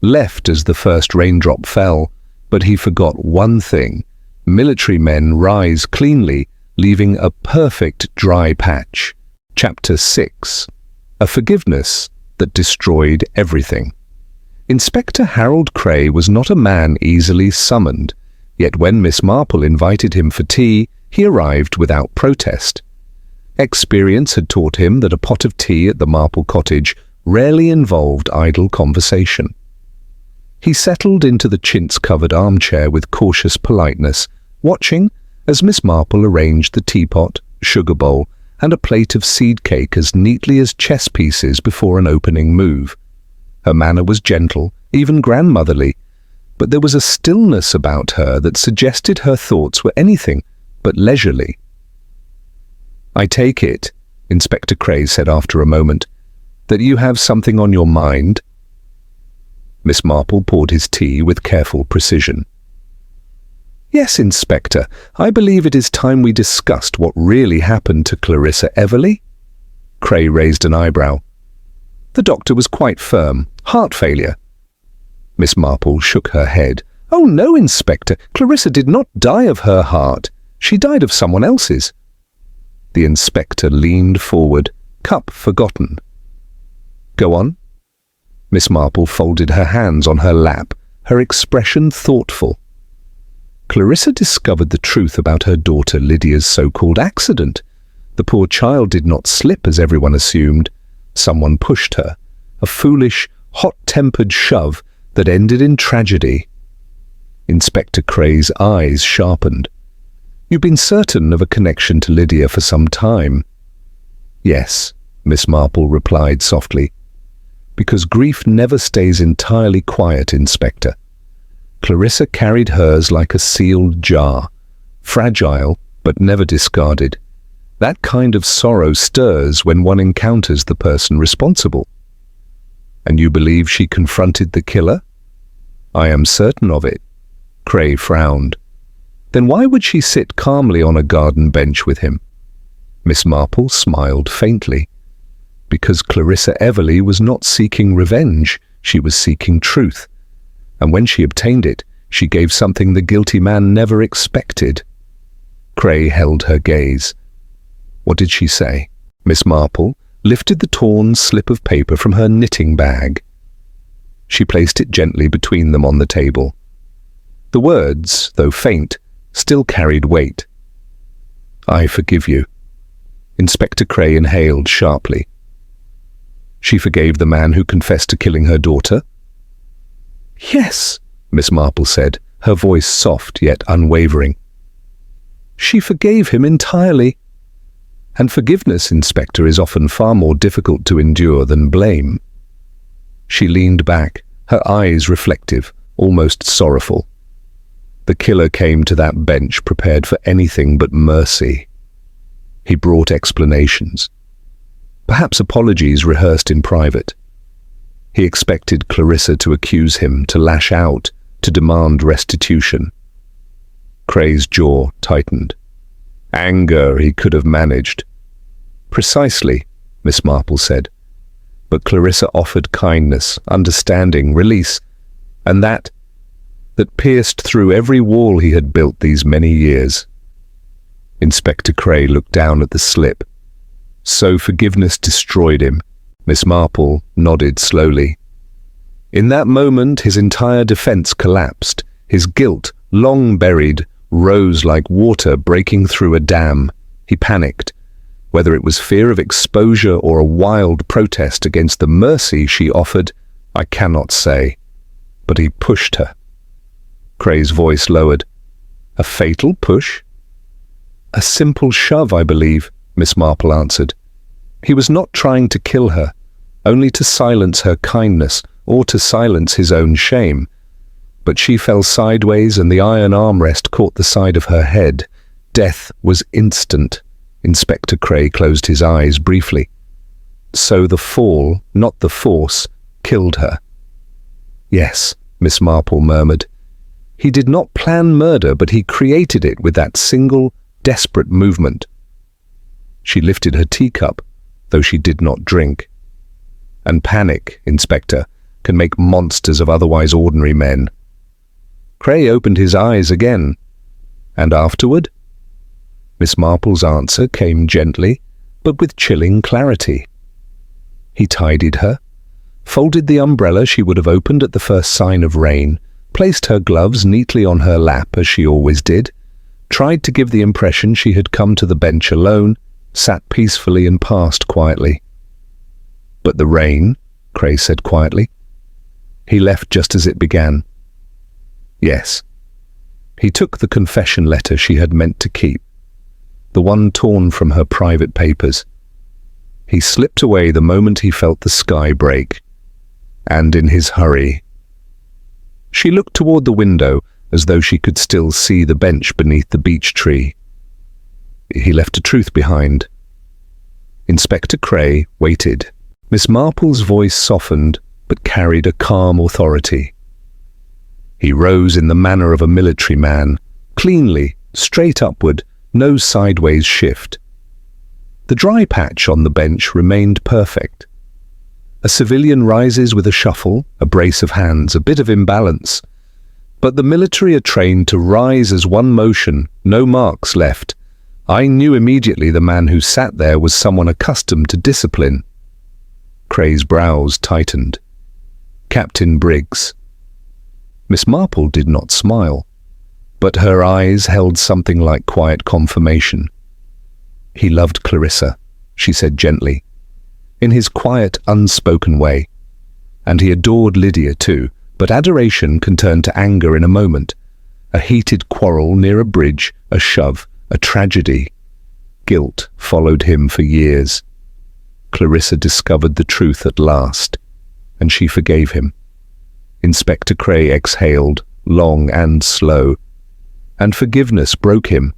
left as the first raindrop fell, but he forgot one thing. Military men rise cleanly, leaving a perfect dry patch. Chapter 6. A Forgiveness That Destroyed Everything. Inspector Harold Cray was not a man easily summoned, yet when Miss Marple invited him for tea, he arrived without protest. Experience had taught him that a pot of tea at the Marple cottage rarely involved idle conversation. He settled into the chintz-covered armchair with cautious politeness, watching as Miss Marple arranged the teapot, sugar bowl, and a plate of seed cake as neatly as chess pieces before an opening move. Her manner was gentle, even grandmotherly, but there was a stillness about her that suggested her thoughts were anything but leisurely. "I take it," Inspector Cray said after a moment, "that you have something on your mind?" Miss Marple poured his tea with careful precision. "Yes, Inspector, I believe it is time we discussed what really happened to Clarissa Everly." Cray raised an eyebrow. The doctor was quite firm. Heart failure. Miss Marple shook her head. "Oh no, Inspector, Clarissa did not die of her heart. She died of someone else's." The inspector leaned forward, cup forgotten. "Go on." Miss Marple folded her hands on her lap, her expression thoughtful. "Clarissa discovered the truth about her daughter Lydia's so-called accident. The poor child did not slip as everyone assumed. Someone pushed her, a foolish, hot-tempered shove that ended in tragedy." Inspector Cray's eyes sharpened. "You've been certain of a connection to Lydia for some time." "Yes," Miss Marple replied softly. "Because grief never stays entirely quiet, Inspector. Clarissa carried hers like a sealed jar, fragile but never discarded. That kind of sorrow stirs when one encounters the person responsible." "And you believe she confronted the killer?" "I am certain of it." Cray frowned. "Then why would she sit calmly on a garden bench with him?" Miss Marple smiled faintly. "Because Clarissa Everly was not seeking revenge, she was seeking truth. And when she obtained it, she gave something the guilty man never expected." Cray held her gaze. "What did she say?" Miss Marple lifted the torn slip of paper from her knitting bag. She placed it gently between them on the table. The words, though faint, still carried weight. "I forgive you." Inspector Cray inhaled sharply. "She forgave the man who confessed to killing her daughter?" "Yes," Miss Marple said, her voice soft yet unwavering. "She forgave him entirely." "And forgiveness, Inspector, is often far more difficult to endure than blame." She leaned back, her eyes reflective, almost sorrowful. "The killer came to that bench prepared for anything but mercy. He brought explanations, perhaps apologies rehearsed in private. He expected Clarissa to accuse him, to lash out, to demand restitution." Cray's jaw tightened. "Anger he could have managed." "Precisely," Miss Marple said. "But Clarissa offered kindness, understanding, release, and that pierced through every wall he had built these many years." Inspector Cray looked down at the slip. "So forgiveness destroyed him." Miss Marple nodded slowly. "In that moment his entire defense collapsed. His guilt, long buried, rose like water breaking through a dam. He panicked. Whether it was fear of exposure or a wild protest against the mercy she offered, I cannot say. But he pushed her." Cray's voice lowered. "A fatal push?" "A simple shove, I believe," Miss Marple answered. "He was not trying to kill her, only to silence her kindness or to silence his own shame. But she fell sideways and the iron armrest caught the side of her head. Death was instant." Inspector Cray closed his eyes briefly. "So the fall, not the force, killed her." "Yes," Miss Marple murmured. "He did not plan murder, but he created it with that single, desperate movement." She lifted her teacup, though she did not drink. "And panic, Inspector, can make monsters of otherwise ordinary men." Cray opened his eyes again. "And afterward?" Miss Marple's answer came gently, but with chilling clarity. He tidied her, folded the umbrella she would have opened at the first sign of rain, placed her gloves neatly on her lap as she always did, tried to give the impression she had come to the bench alone, sat peacefully and passed quietly. "But the rain," Cray said quietly. He left just as it began. Yes. He took the confession letter she had meant to keep, the one torn from her private papers. He slipped away the moment he felt the sky break, and in his hurry. She looked toward the window as though she could still see the bench beneath the beech tree. He left a truth behind. Inspector Cray waited. Miss Marple's voice softened, but carried a calm authority. He rose in the manner of a military man, cleanly, straight upward, no sideways shift. The dry patch on the bench remained perfect. A civilian rises with a shuffle, a brace of hands, a bit of imbalance. But the military are trained to rise as one motion, no marks left. I knew immediately the man who sat there was someone accustomed to discipline. Cray's brows tightened. Captain Briggs. Miss Marple did not smile, but her eyes held something like quiet confirmation. He loved Clarissa, she said gently, in his quiet, unspoken way. And he adored Lydia too, but adoration can turn to anger in a moment. A heated quarrel near a bridge, a shove, a tragedy. Guilt followed him for years. Clarissa discovered the truth at last, and she forgave him. Inspector Cray exhaled, long and slow, and forgiveness broke him.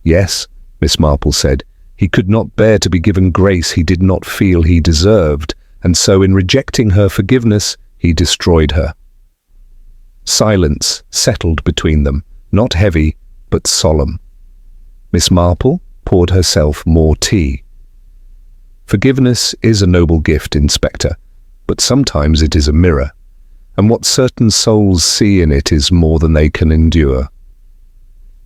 Yes, Miss Marple said, he could not bear to be given grace he did not feel he deserved, and so in rejecting her forgiveness, he destroyed her. Silence settled between them, not heavy, but solemn. Miss Marple poured herself more tea. Forgiveness is a noble gift, Inspector, but sometimes it is a mirror, and what certain souls see in it is more than they can endure.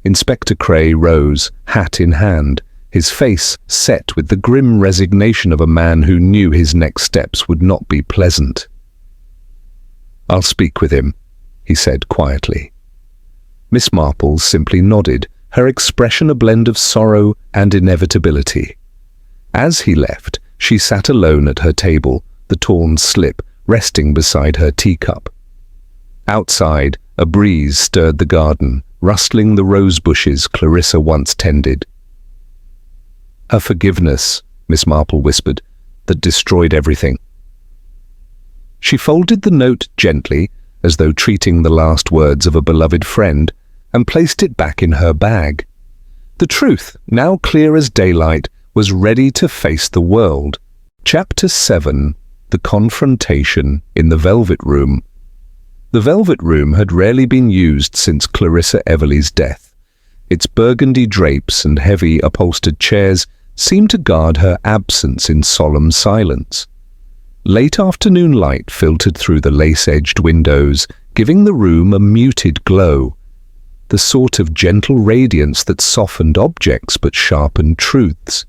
Inspector Cray rose, hat in hand, his face set with the grim resignation of a man who knew his next steps would not be pleasant. "I'll speak with him," he said quietly. Miss Marple simply nodded, her expression a blend of sorrow and inevitability. As he left, she sat alone at her table, the torn slip resting beside her teacup. Outside, a breeze stirred the garden, rustling the rose bushes Clarissa once tended. "Her forgiveness," Miss Marple whispered, "that destroyed everything." She folded the note gently, as though treating the last words of a beloved friend, and placed it back in her bag. The truth, now clear as daylight, was ready to face the world. Chapter 7. The Confrontation in the Velvet Room. The Velvet Room had rarely been used since Clarissa Everleigh's death. Its burgundy drapes and heavy upholstered chairs seemed to guard her absence in solemn silence. Late afternoon light filtered through the lace-edged windows, giving the room a muted glow, the sort of gentle radiance that softened objects but sharpened truths.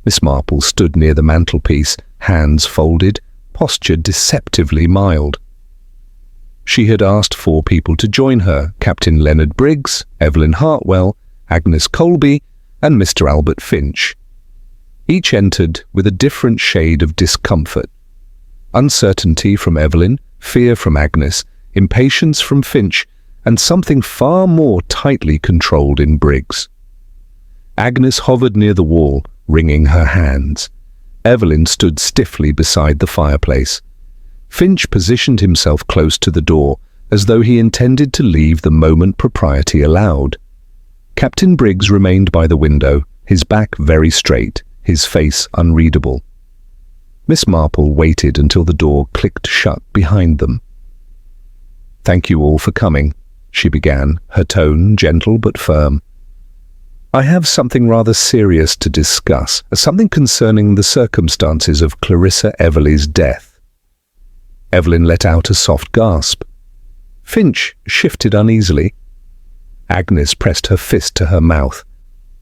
Miss Marple stood near the mantelpiece, hands folded, posture deceptively mild. She had asked 4 people to join her: Captain Leonard Briggs, Evelyn Hartwell, Agnes Colby, and Mr. Albert Finch. Each entered with a different shade of discomfort. Uncertainty from Evelyn, fear from Agnes, impatience from Finch, and something far more tightly controlled in Briggs. Agnes hovered near the wall, wringing her hands. Evelyn stood stiffly beside the fireplace. Finch positioned himself close to the door, as though he intended to leave the moment propriety allowed. Captain Briggs remained by the window, his back very straight, his face unreadable. Miss Marple waited until the door clicked shut behind them. "Thank you all for coming," she began, her tone gentle but firm. "I have something rather serious to discuss, something concerning the circumstances of Clarissa Everleigh's death." Evelyn let out a soft gasp. Finch shifted uneasily. Agnes pressed her fist to her mouth.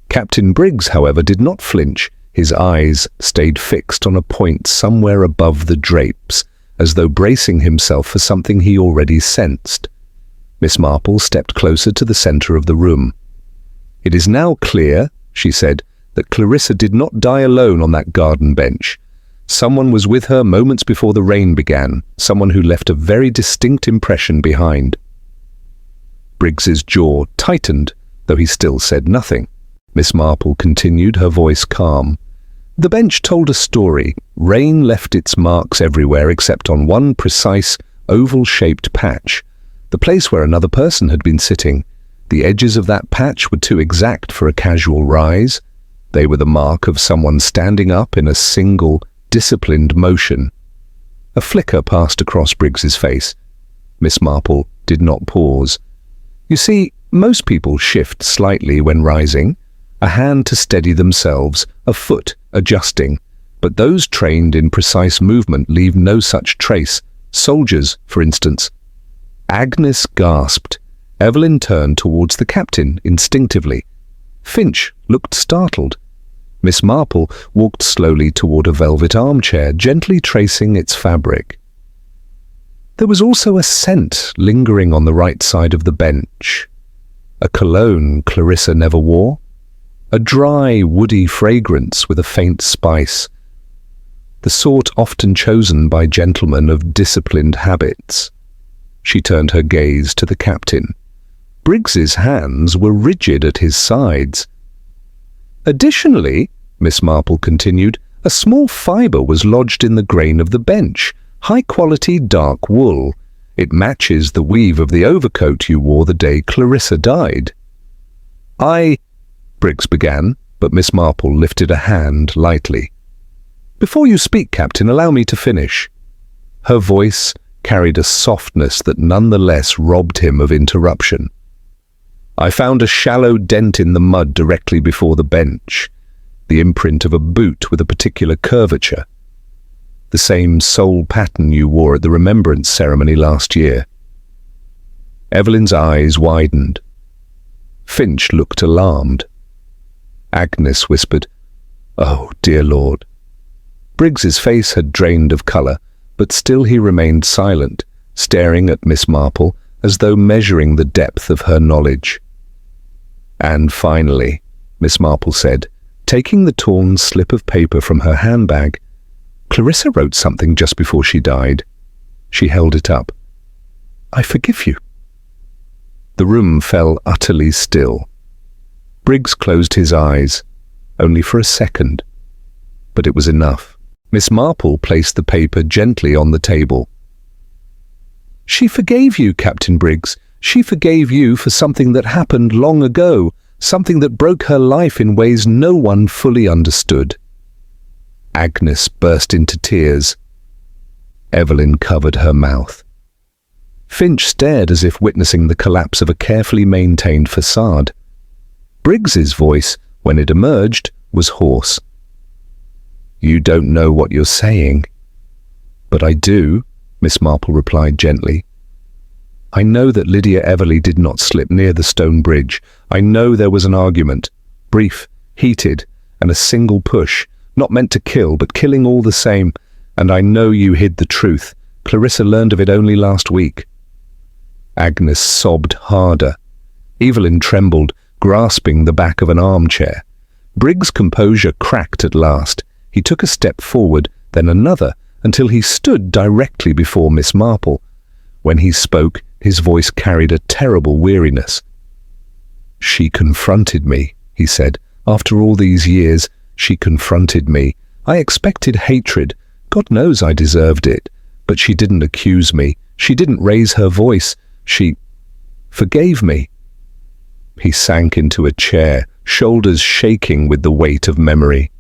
Captain Briggs, however, did not flinch. His eyes stayed fixed on a point somewhere above the drapes, as though bracing himself for something he already sensed. Miss Marple stepped closer to the center of the room. "It is now clear," she said, "that Clarissa did not die alone on that garden bench. Someone was with her moments before the rain began, someone who left a very distinct impression behind. Briggs's jaw tightened, though he still said nothing. Miss Marple continued, her voice calm. The bench told a story. Rain left its marks everywhere except on one precise, oval-shaped patch, the place where another person had been sitting. The edges of that patch were too exact for a casual rise. They were the mark of someone standing up in a single, disciplined motion. A flicker passed across Briggs's face. Miss Marple did not pause. You see, most people shift slightly when rising, a hand to steady themselves, a foot adjusting, but those trained in precise movement leave no such trace. Soldiers, for instance. Agnes gasped. Evelyn turned towards the captain instinctively. Finch looked startled. Miss Marple walked slowly toward a velvet armchair, gently tracing its fabric. There was also a scent lingering on the right side of the bench. A cologne Clarissa never wore. A dry, woody fragrance with a faint spice. The sort often chosen by gentlemen of disciplined habits. She turned her gaze to the captain. Briggs's hands were rigid at his sides. Additionally, Miss Marple continued, a small fibre was lodged in the grain of the bench, high-quality dark wool. It matches the weave of the overcoat you wore the day Clarissa died. Briggs began, but Miss Marple lifted a hand lightly. Before you speak, Captain, allow me to finish. Her voice carried a softness that nonetheless robbed him of interruption. I found a shallow dent in the mud directly before the bench, the imprint of a boot with a particular curvature, the same sole pattern you wore at the remembrance ceremony last year. Evelyn's eyes widened. Finch looked alarmed. Agnes whispered, "Oh, dear Lord." Briggs's face had drained of colour, but still he remained silent, staring at Miss Marple as though measuring the depth of her knowledge. And finally, Miss Marple said, taking the torn slip of paper from her handbag, Clarissa wrote something just before she died. She held it up. "I forgive you." The room fell utterly still. Briggs closed his eyes, only for a second. But it was enough. Miss Marple placed the paper gently on the table. "She forgave you, Captain Briggs. She forgave you for something that happened long ago, something that broke her life in ways no one fully understood." Agnes burst into tears. Evelyn covered her mouth. Finch stared as if witnessing the collapse of a carefully maintained facade. Briggs's voice, when it emerged, was hoarse. "You don't know what you're saying." "But I do," Miss Marple replied gently. "I know that Lydia Everley did not slip near the stone bridge. I know there was an argument, brief, heated, and a single push, not meant to kill, but killing all the same. And I know you hid the truth. Clarissa learned of it only last week." Agnes sobbed harder. Evelyn trembled, grasping the back of an armchair. Briggs' composure cracked at last. He took a step forward, then another, until he stood directly before Miss Marple. When he spoke, his voice carried a terrible weariness. "She confronted me," he said. "After all these years, she confronted me. I expected hatred. God knows I deserved it. But she didn't accuse me. She didn't raise her voice. She forgave me." He sank into a chair, shoulders shaking with the weight of memory.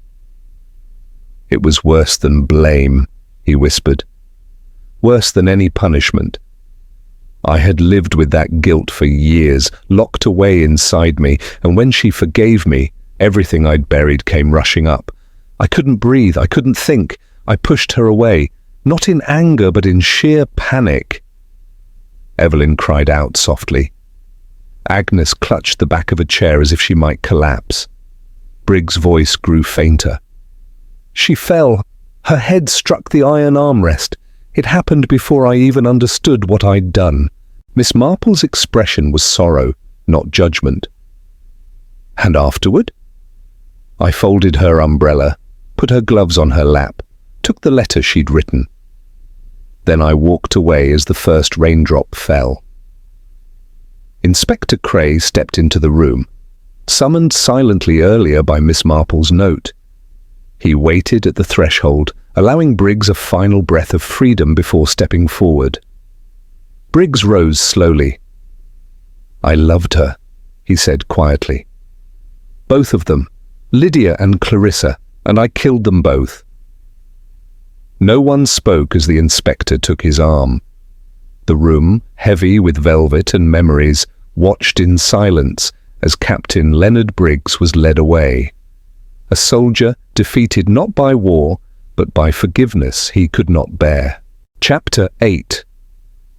"It was worse than blame," he whispered. "Worse than any punishment. I had lived with that guilt for years, locked away inside me, and when she forgave me, everything I'd buried came rushing up. I couldn't breathe, I couldn't think. I pushed her away, not in anger, but in sheer panic." Evelyn cried out softly. Agnes clutched the back of a chair as if she might collapse. Briggs' voice grew fainter. "She fell. Her head struck the iron armrest. It happened before I even understood what I'd done." Miss Marple's expression was sorrow, not judgment. "And afterward?" "I folded her umbrella, put her gloves on her lap, took took the letter she'd written. Then I walked away as the first raindrop fell. Inspector Cray stepped into the room, summoned silently earlier by Miss Marple's note. He waited at the threshold, allowing Briggs a final breath of freedom before stepping forward. Briggs rose slowly. "I loved her," he said quietly. "Both of them, Lydia and Clarissa, and I killed them both." No one spoke as the inspector took his arm. The room, heavy with velvet and memories, watched in silence as Captain Leonard Briggs was led away. A soldier defeated not by war, but by forgiveness he could not bear. Chapter 8.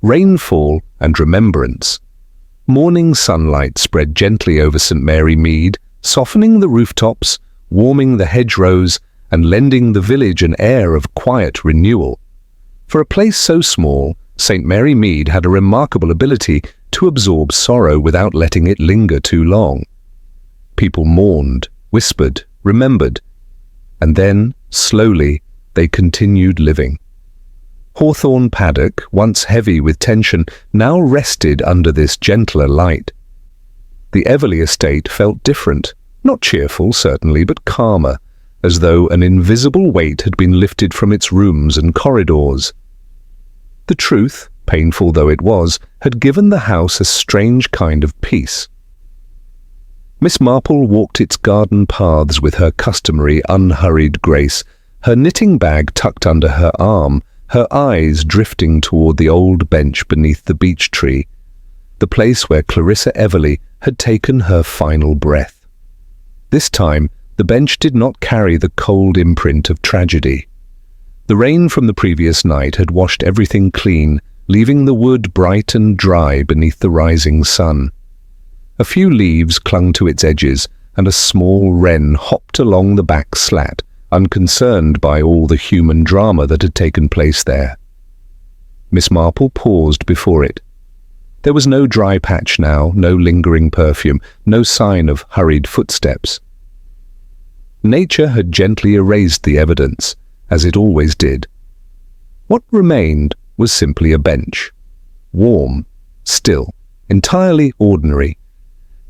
Rainfall and Remembrance. Morning sunlight spread gently over St. Mary Mead, softening the rooftops, warming the hedgerows, and lending the village an air of quiet renewal. For a place so small, St. Mary Mead had a remarkable ability to absorb sorrow without letting it linger too long. People mourned, whispered, remembered, and then, slowly, they continued living. Hawthorne Paddock, once heavy with tension, now rested under this gentler light. The Everley estate felt different, not cheerful certainly, but calmer, as though an invisible weight had been lifted from its rooms and corridors. The truth, painful though it was, had given the house a strange kind of peace. Miss Marple walked its garden paths with her customary unhurried grace, her knitting bag tucked under her arm, her eyes drifting toward the old bench beneath the beech tree, the place where Clarissa Everley had taken her final breath. This time, the bench did not carry the cold imprint of tragedy. The rain from the previous night had washed everything clean, leaving the wood bright and dry beneath the rising sun. A few leaves clung to its edges, and a small wren hopped along the back slat, unconcerned by all the human drama that had taken place there. Miss Marple paused before it. There was no dry patch now, no lingering perfume, no sign of hurried footsteps. Nature had gently erased the evidence, as it always did. What remained was simply a bench, warm, still, entirely ordinary,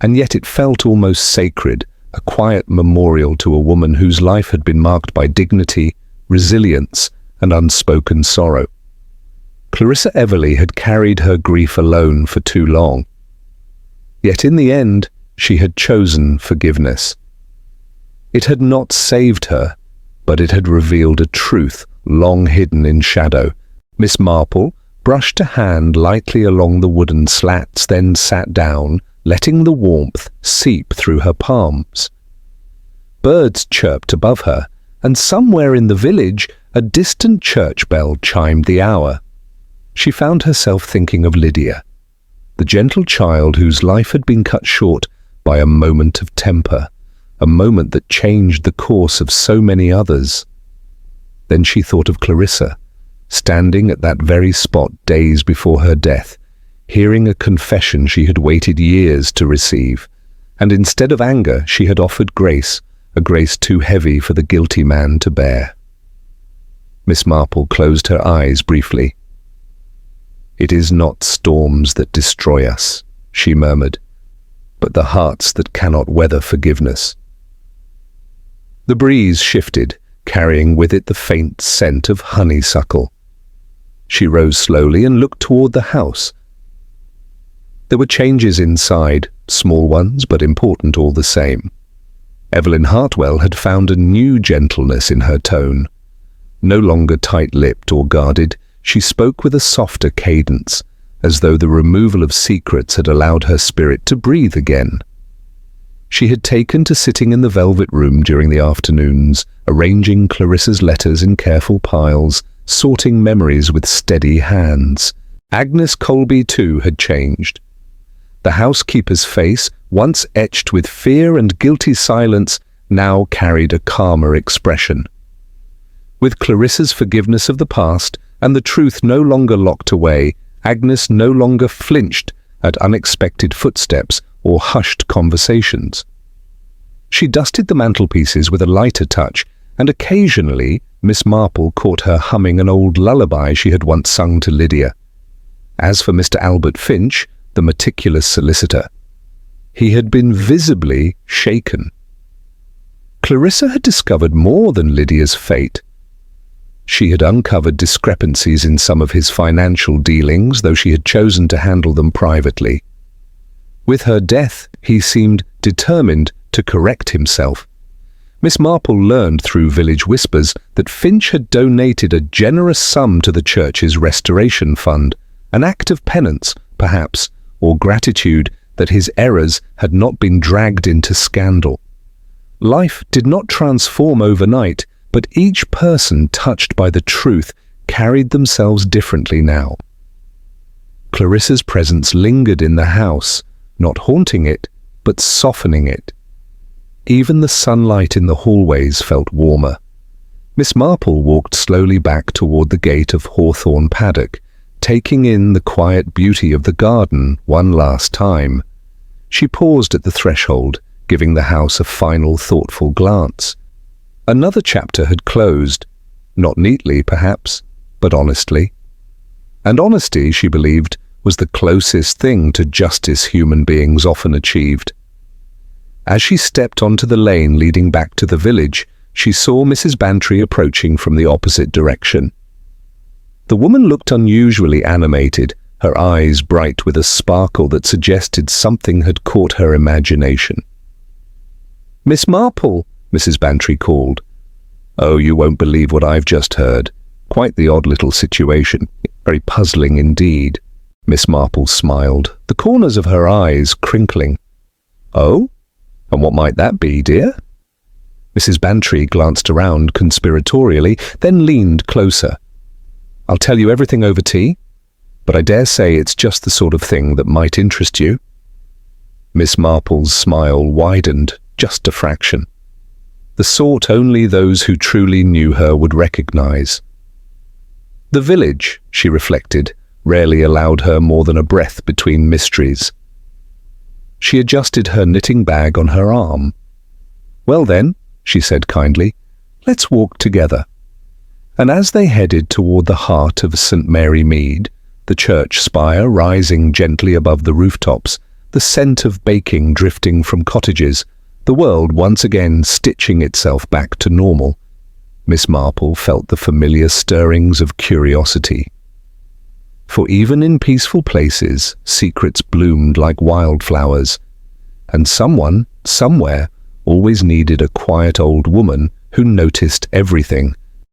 and yet it felt almost sacred, a quiet memorial to a woman whose life had been marked by dignity, resilience, and unspoken sorrow. Clarissa Everley had carried her grief alone for too long. Yet in the end, she had chosen forgiveness. It had not saved her, but it had revealed a truth long hidden in shadow. Miss Marple brushed a hand lightly along the wooden slats, then sat down, letting the warmth seep through her palms. Birds chirped above her, and somewhere in the village a distant church bell chimed the hour. She found herself thinking of Lydia, the gentle child whose life had been cut short by a moment of temper, a moment that changed the course of so many others. Then she thought of Clarissa, standing at that very spot days before her death, hearing a confession she had waited years to receive, and instead of anger she had offered grace, a grace too heavy for the guilty man to bear. Miss Marple closed her eyes briefly. "It is not storms that destroy us," she murmured, "but the hearts that cannot weather forgiveness." The breeze shifted, carrying with it the faint scent of honeysuckle. She rose slowly and looked toward the house. There were changes inside, small ones but important all the same. Evelyn Hartwell had found a new gentleness in her tone. No longer tight-lipped or guarded, she spoke with a softer cadence, as though the removal of secrets had allowed her spirit to breathe again. She had taken to sitting in the velvet room during the afternoons, arranging Clarissa's letters in careful piles, sorting memories with steady hands. Agnes Colby, too, had changed. The housekeeper's face, once etched with fear and guilty silence, now carried a calmer expression. With Clarissa's forgiveness of the past and the truth no longer locked away, Agnes no longer flinched at unexpected footsteps or hushed conversations. She dusted the mantelpieces with a lighter touch, and occasionally, Miss Marple caught her humming an old lullaby she had once sung to Lydia. As for Mr. Albert Finch, the meticulous solicitor, he had been visibly shaken. Clarissa had discovered more than Lydia's fate. She had uncovered discrepancies in some of his financial dealings, though she had chosen to handle them privately. With her death, he seemed determined to correct himself. Miss Marple learned through village whispers that Finch had donated a generous sum to the church's restoration fund, an act of penance, perhaps, or gratitude that his errors had not been dragged into scandal. Life did not transform overnight, but each person touched by the truth carried themselves differently now. Clarissa's presence lingered in the house, not haunting it, but softening it. Even the sunlight in the hallways felt warmer. Miss Marple walked slowly back toward the gate of Hawthorne Paddock, taking in the quiet beauty of the garden one last time. She paused at the threshold, giving the house a final thoughtful glance. Another chapter had closed, not neatly perhaps, but honestly. And honesty, she believed, was the closest thing to justice human beings often achieved. As she stepped onto the lane leading back to the village, she saw Mrs. Bantry approaching from the opposite direction. The woman looked unusually animated, her eyes bright with a sparkle that suggested something had caught her imagination. "Miss Marple," Mrs. Bantry called. "Oh, you won't believe what I've just heard. Quite the odd little situation. Very puzzling indeed." Miss Marple smiled, the corners of her eyes crinkling. "Oh? And what might that be, dear?" Mrs. Bantry glanced around conspiratorially, then leaned closer. "I'll tell you everything over tea, but I dare say it's just the sort of thing that might interest you." Miss Marple's smile widened just a fraction. The sort only those who truly knew her would recognize. The village, she reflected, rarely allowed her more than a breath between mysteries. She adjusted her knitting bag on her arm. "Well then," she said kindly, "let's walk together." And as they headed toward the heart of St. Mary Mead, the church spire rising gently above the rooftops, the scent of baking drifting from cottages, the world once again stitching itself back to normal, Miss Marple felt the familiar stirrings of curiosity. For even in peaceful places, secrets bloomed like wildflowers, and someone, somewhere, always needed a quiet old woman who noticed everything.